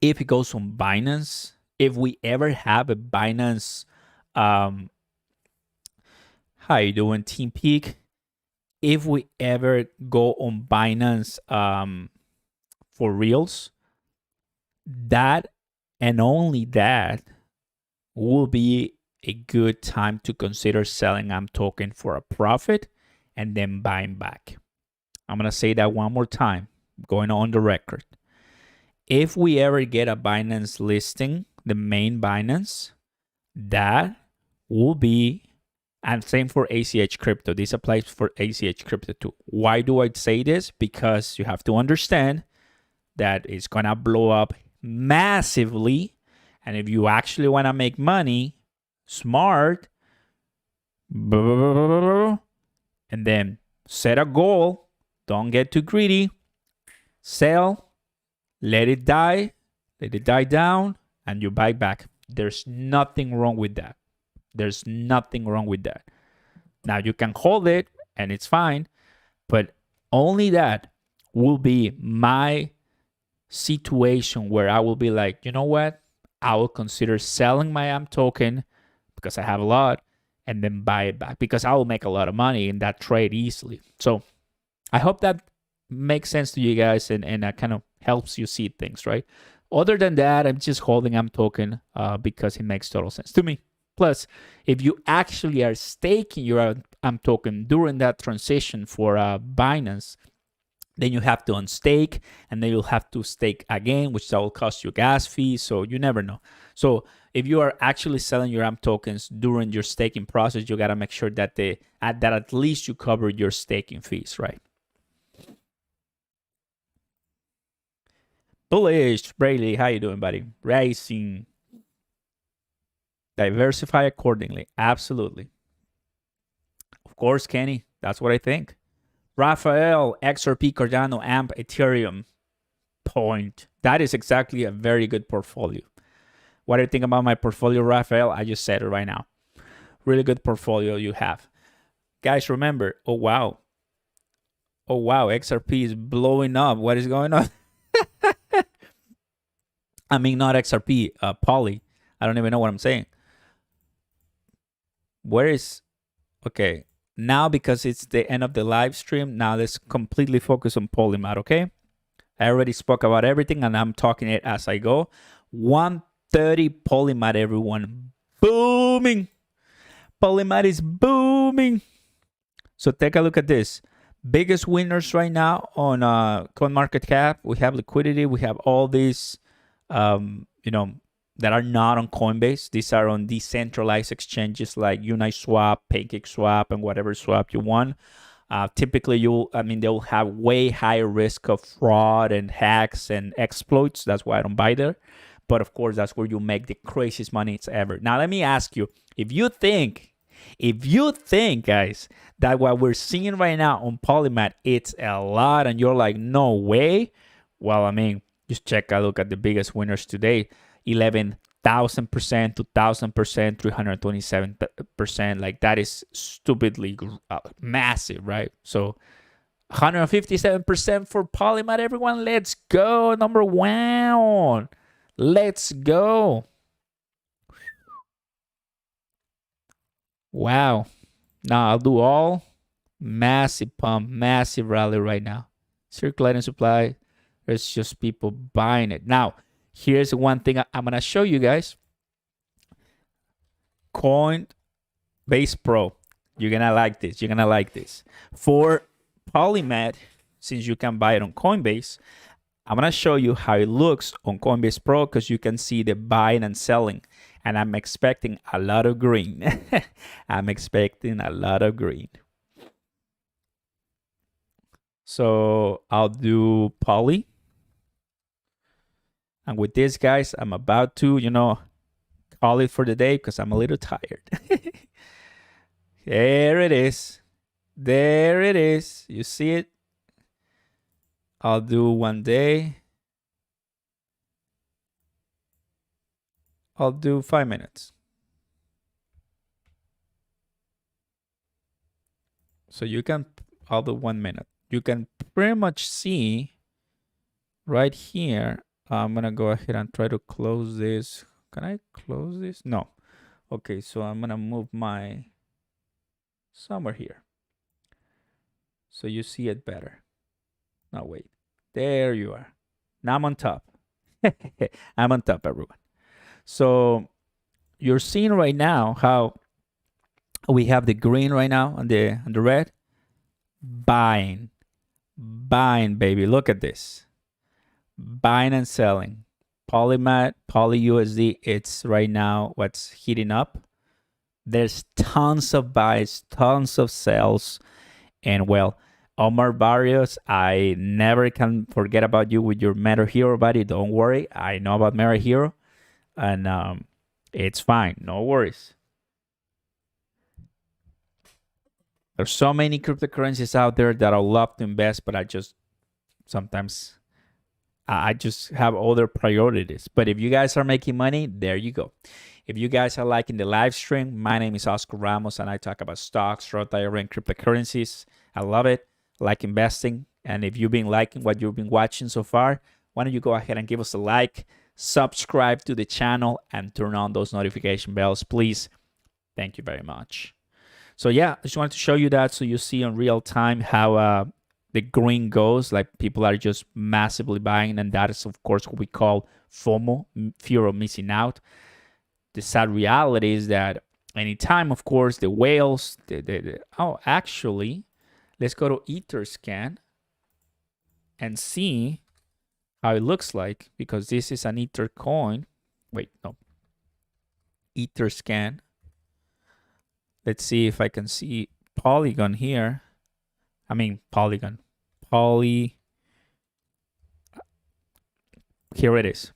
if it goes on Binance, if we ever have a Binance, how you doing, Team Peak? If we ever go on Binance for reals, that and only that will be a good time to consider selling AmToken for a profit and then buying back. I'm going to say that one more time, going on the record. If we ever get a Binance listing, the main Binance, that will be, and same for ACH Crypto. This applies for ACH Crypto too. Why do I say this? Because you have to understand that it's going to blow up massively. And if you actually want to make money, smart, and then set a goal. Don't get too greedy. Sell, let it die down, and you buy back. There's nothing wrong with that. There's nothing wrong with that. Now, you can hold it, and it's fine, but only that will be my situation where I will be like, you know what? I will consider selling my AmToken because I have a lot, and then buy it back, because I will make a lot of money in that trade easily. So I hope that makes sense to you guys, and that kind of helps you see things, right? Other than that, I'm just holding AmToken because it makes total sense to me. Plus, if you actually are staking your AMP token during that transition for Binance, then you have to unstake, and then you'll have to stake again, which that will cost you gas fees. So you never know. So if you are actually selling your AMP tokens during your staking process, you got to make sure that that at least you cover your staking fees, right? Bullish, Braley, how you doing, buddy? Racing. Diversify accordingly. Absolutely. Of course, Kenny. That's what I think. Rafael, XRP, Cardano, AMP, Ethereum, Point. That is exactly a very good portfolio. What do you think about my portfolio, Rafael? I just said it right now. Really good portfolio you have. Guys, remember, oh wow, XRP is blowing up. What is going on? I mean, not XRP, Poly. I don't even know what I'm saying. Where is, okay, now because it's the end of the live stream, now let's completely focus on Polymath, okay? I already spoke about everything, and I'm talking it as I go. 130 Polymath, everyone. Booming. Polymath is booming. So take a look at this. Biggest winners right now on CoinMarketCap. We have liquidity. We have all these, that are not on Coinbase. These are on decentralized exchanges like Uniswap, PancakeSwap, and whatever swap you want. Typically, they'll have way higher risk of fraud and hacks and exploits. That's why I don't buy there. But of course, that's where you make the craziest money it's ever. Now, let me ask you, if you think, guys, that what we're seeing right now on Polymath, it's a lot, and you're like, no way. Well, I mean, just check a look at the biggest winners today. 11,000%, 2,000%, 327%. Like, that is stupidly massive, right? So 157% for Polymath, everyone. Let's go. Number one. Let's go. Wow. Now I'll do all. Massive pump, massive rally right now. Circulating supply. There's just people buying it. Now, here's one thing I'm going to show you guys. Coinbase Pro. You're going to like this. You're going to like this. For Polymath, since you can buy it on Coinbase, I'm going to show you how it looks on Coinbase Pro, because you can see the buying and selling. And I'm expecting a lot of green. I'm expecting a lot of green. So I'll do Poly. And with this, guys, I'm about to, call it for the day because I'm a little tired. There it is. There it is. You see it? I'll do 1 day. I'll do 5 minutes. So I'll do 1 minute. You can pretty much see right here. I'm going to go ahead and try to close this. Can I close this? No. Okay, so I'm going to move my somewhere here, so you see it better. Now, wait. There you are. Now I'm on top. I'm on top, everyone. So you're seeing right now how we have the green right now and the red. Buying, baby. Look at this. Buying and selling. Polymath, PolyUSD, it's right now what's heating up. There's tons of buys, tons of sells. And well, Omar Barrios, I never can forget about you with your Meta Hero, buddy. Don't worry. I know about Meta Hero. And it's fine. No worries. There's so many cryptocurrencies out there that I love to invest, but I just sometimes I just have other priorities. But if you guys are making money, there you go. If you guys are liking the live stream, my name is Oscar Ramos, and I talk about stocks, Roth IRA, and cryptocurrencies. I love it. I like investing. And if you've been liking what you've been watching so far, why don't you go ahead and give us a like, subscribe to the channel, and turn on those notification bells, please. Thank you very much. So yeah, I just wanted to show you that so you see in real time how the green goes. Like, people are just massively buying, and that is, of course, what we call FOMO, fear of missing out. The sad reality is that anytime, of course, the whales. Oh, actually, let's go to Etherscan and see how it looks like, because this is an Ether coin. Wait, no. Etherscan. Let's see if I can see Polygon here. I mean, Polygon. Here it is.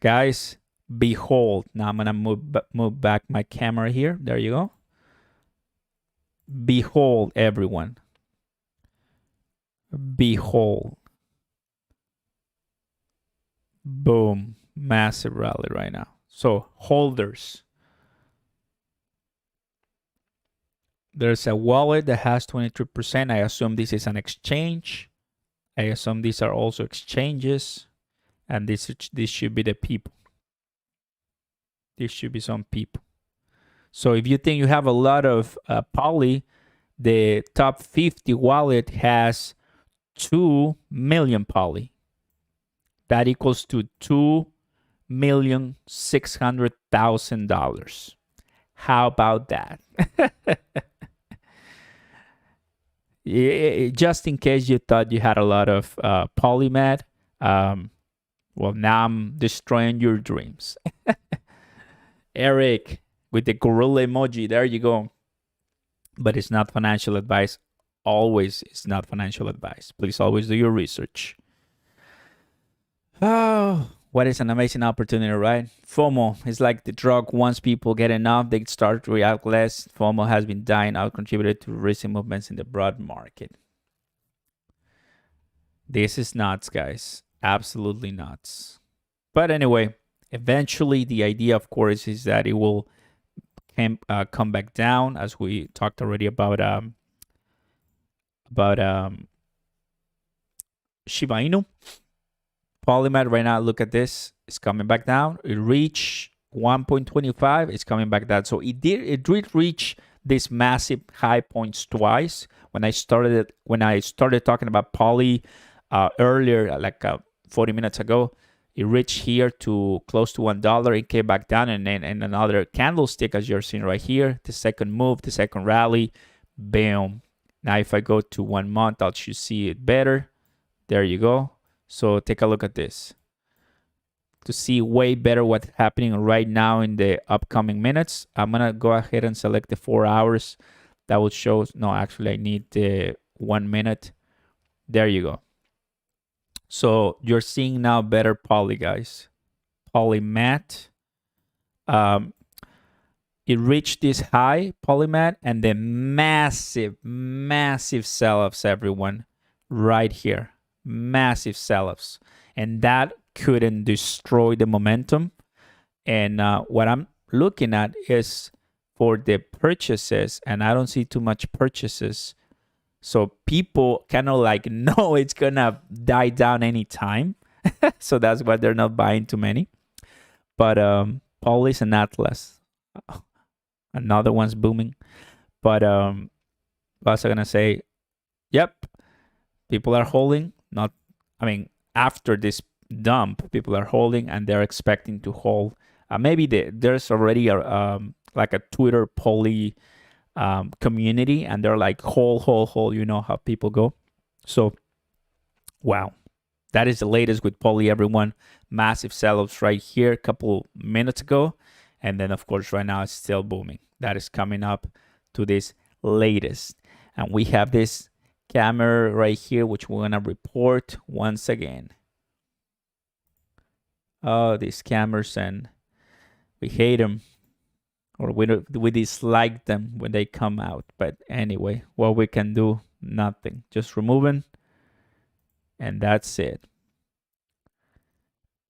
Guys, behold. Now I'm going to move back my camera here. There you go. Behold, everyone. Behold. Boom. Massive rally right now. So, holders. There's a wallet that has 23%. I assume this is an exchange. I assume these are also exchanges. And this should be the people. This should be some people. So if you think you have a lot of Poly, the top 50 wallet has 2 million Poly. That equals to $2,600,000. How about that? Just in case you thought you had a lot of Polymath, well, now I'm destroying your dreams. Eric with the gorilla emoji. There you go. But it's not financial advice. Always, it's not financial advice. Please always do your research. Oh, what is an amazing opportunity, right? FOMO is like the drug. Once people get enough, they start to react less. FOMO has been dying out, contributed to recent movements in the broad market. This is nuts, guys. Absolutely nuts. But anyway, eventually the idea, of course, is that it will come back down, as we talked already about Shiba Inu. Polymath right now, look at this. It's coming back down. It reached 1.25. It's coming back down. So it did reach these massive high points twice. When I started talking about Poly earlier, like 40 minutes ago, it reached here to close to $1. It came back down, and then another candlestick, as you're seeing right here, the second move, the second rally, bam. Now if I go to 1 month, I should see it better. There you go. So take a look at this to see way better what's happening right now in the upcoming minutes. I'm gonna go ahead and select the 4 hours. That will show. No, actually, I need the 1 minute. There you go. So you're seeing now better Poly, guys. Polymath. It reached this high, Polymath, and then massive sell-offs, everyone, right here. Massive sell-offs. And that couldn't destroy the momentum. And what I'm looking at is for the purchases, and I don't see too much purchases. So people kind of like know it's gonna die down anytime. So that's why they're not buying too many. But Polis and Atlas, another one's booming. But what was I gonna say? Yep, people are holding. After this dump, people are holding, and they're expecting to hold. Maybe there's already like a Twitter Poly community, and they're like hold. You know how people go. So wow, that is the latest with Poly, everyone. Massive sell-offs right here a couple minutes ago, and then of course right now it's still booming. That is coming up to this latest, and we have this camera right here, which we're gonna report once again. Oh, these scammers, and we hate them, or we dislike them when they come out. But anyway, what we can do, nothing. Just removing, and that's it.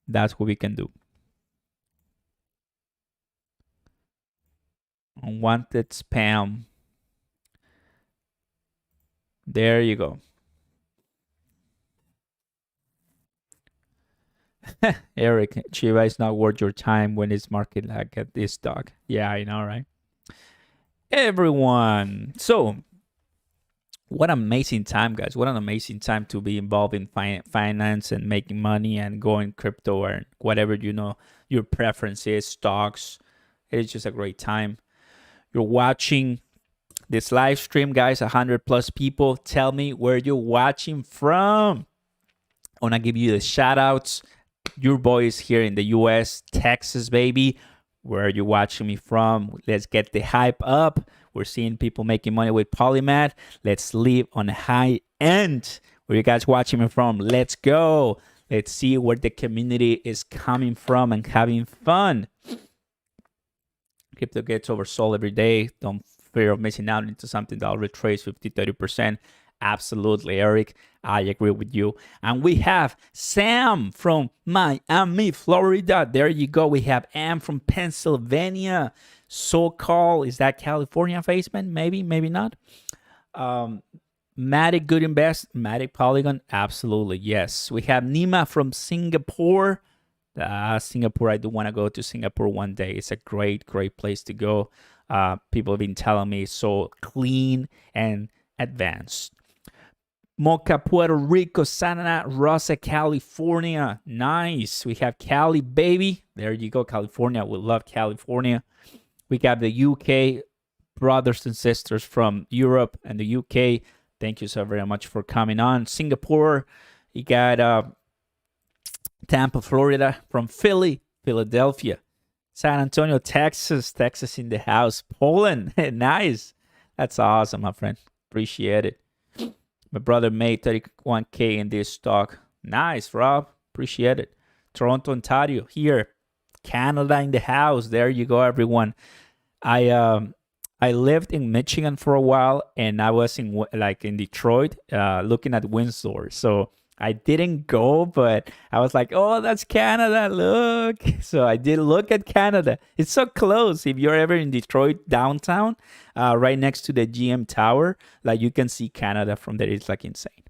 That's what we can do. Unwanted spam. There you go. Eric, Chiva is not worth your time when it's market like at this stock. Yeah, I know, right? Everyone. So, what an amazing time, guys. What an amazing time to be involved in finance and making money and going crypto or whatever, you know, your preference is, stocks, It is just a great time. You're watching this live stream, guys, 100 plus people. Tell me where you're watching from. I want to give you the shout outs. Your boy is here in the US, Texas, baby. Where are you watching me from? Let's get the hype up. We're seeing people making money with Polymath. Let's live on the high end. Where you guys watching me from? Let's go. Let's see where the community is coming from and having fun. Crypto gets oversold every day. Don't fear of missing out into something that'll retrace 50-30%. Absolutely, Eric. I agree with you. And we have Sam from Miami, Florida. There you go. We have Ann from Pennsylvania. SoCal. Is that California basement? Maybe, maybe not. Matic Good Invest. Matic Polygon. Absolutely, yes. We have Nima from Singapore. Singapore, I do want to go to Singapore one day. It's a great, great place to go. People have been telling me it's so clean and advanced. Mocha, Puerto Rico, Santa Rosa, California. Nice. We have Cali, baby. There you go, California. We love California. We got the UK brothers and sisters from Europe and the UK. Thank you so very much for coming on. Singapore. You got Tampa, Florida, from Philly, Philadelphia. San Antonio, Texas. Texas in the house. Poland. Nice. That's awesome, my friend. Appreciate it. My brother made 31K in this stock. Nice, Rob. Appreciate it. Toronto, Ontario, here. Canada in the house. There you go, everyone. I lived in Michigan for a while, and I was in Detroit, looking at Windsor. So I didn't go, but I was like, oh, that's Canada, look. So I did look at Canada. It's so close. If you're ever in Detroit downtown, right next to the GM Tower, like you can see Canada from there. It's like insane.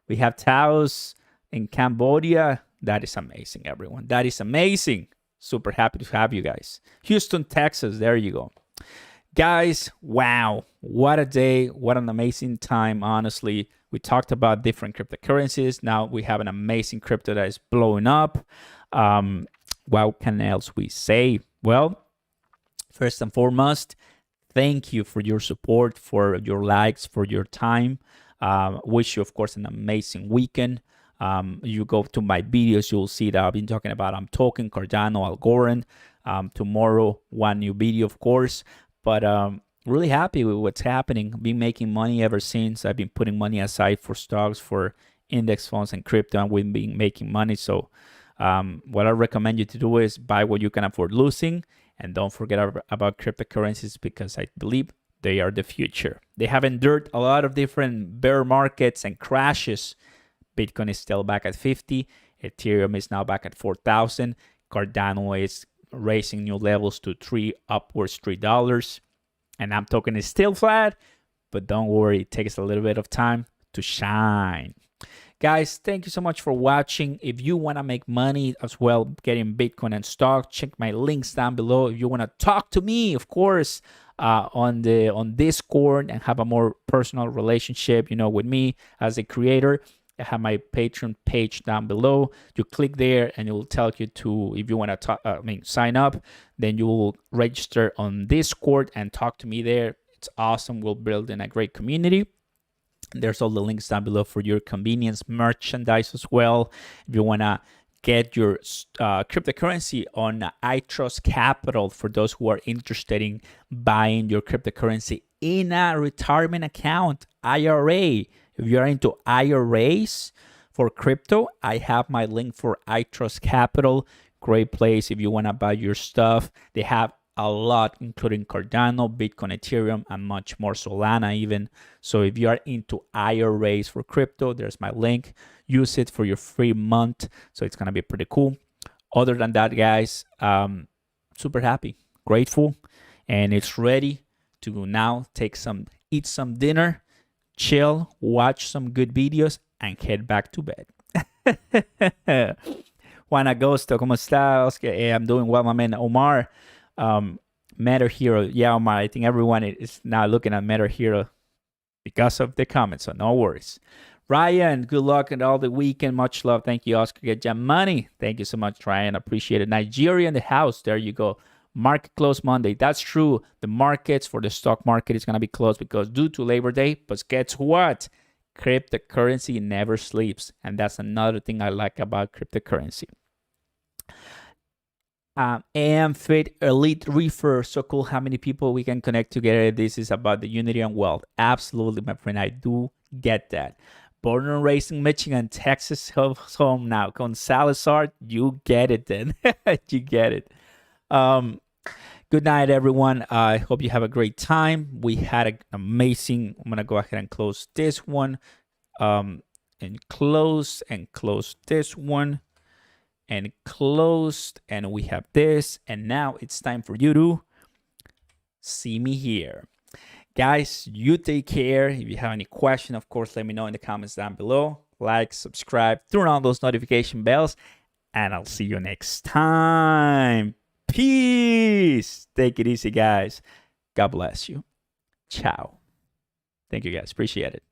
We have Taos in Cambodia. That is amazing, everyone. That is amazing. Super happy to have you guys. Houston, Texas. There you go. Guys, wow. What a day. What an amazing time, honestly. We talked about different cryptocurrencies. Now we have an amazing crypto that is blowing up. What can else we say? Well, first and foremost, thank you for your support, for your likes, for your time. Wish you, of course, an amazing weekend. You go to my videos, you'll see that I've been talking about I'm talking Cardano, Algorand. Tomorrow, one new video, of course. But really happy with what's happening. I've been making money ever since. I've been putting money aside for stocks, for index funds and crypto, and we've been making money. So what I recommend you to do is buy what you can afford losing, and don't forget about cryptocurrencies, because I believe they are the future. They have endured a lot of different bear markets and crashes. Bitcoin is still back at 50. Ethereum is now back at 4,000. Cardano is raising new levels to upwards $3. And I'm talking it's still flat, but don't worry, it takes a little bit of time to shine. Guys, thank you so much for watching. If you want to make money as well, getting Bitcoin and stock, check my links down below. If you want to talk to me, of course, on Discord and have a more personal relationship, with me as a creator, I have my Patreon page down below. You click there and it will tell you to, if you want to sign up, then you will register on Discord and talk to me there. It's awesome. We're building a great community. There's all the links down below for your convenience, merchandise as well. If you want to get your cryptocurrency on iTrust Capital, for those who are interested in buying your cryptocurrency in a retirement account, IRA. If you're into IRAs for crypto, I have my link for iTrust Capital. Great place if you want to buy your stuff. They have a lot, including Cardano, Bitcoin, Ethereum, and much more, Solana even. So if you are into IRAs for crypto, there's my link. Use it for your free month. So it's going to be pretty cool. Other than that, guys, super happy, grateful, and it's ready to now eat some dinner, chill, watch some good videos, and head back to bed. Juan Agosto, ¿cómo está, Oscar? I'm doing well, my man. Omar, Meta Hero. Yeah, Omar, I think everyone is now looking at Meta Hero because of the comments, so no worries. Ryan, good luck and all the weekend. Much love. Thank you, Oscar. Get your money. Thank you so much, Ryan. Appreciate it. Nigeria in the house. There you go. Market close Monday. That's true. The markets for the stock market is going to be closed because due to Labor Day. But guess what? Cryptocurrency never sleeps. And that's another thing I like about cryptocurrency. AMFit Elite Reefer. So cool how many people we can connect together. This is about the unity and wealth. Absolutely, my friend. I do get that. Born and raised in Michigan, Texas home now. Gonzalez Art, you get it then. You get it. Good night, everyone. I hope you have a great time. We had an amazing. I'm gonna go ahead and close this one, and close this one, and closed. And we have this. And now it's time for you to see me here. Guys, you take care. If you have any question, of course, let me know in the comments down below. Like, subscribe, turn on those notification bells, and I'll see you next time. Peace. Take it easy, guys. God bless you. Ciao. Thank you, guys. Appreciate it.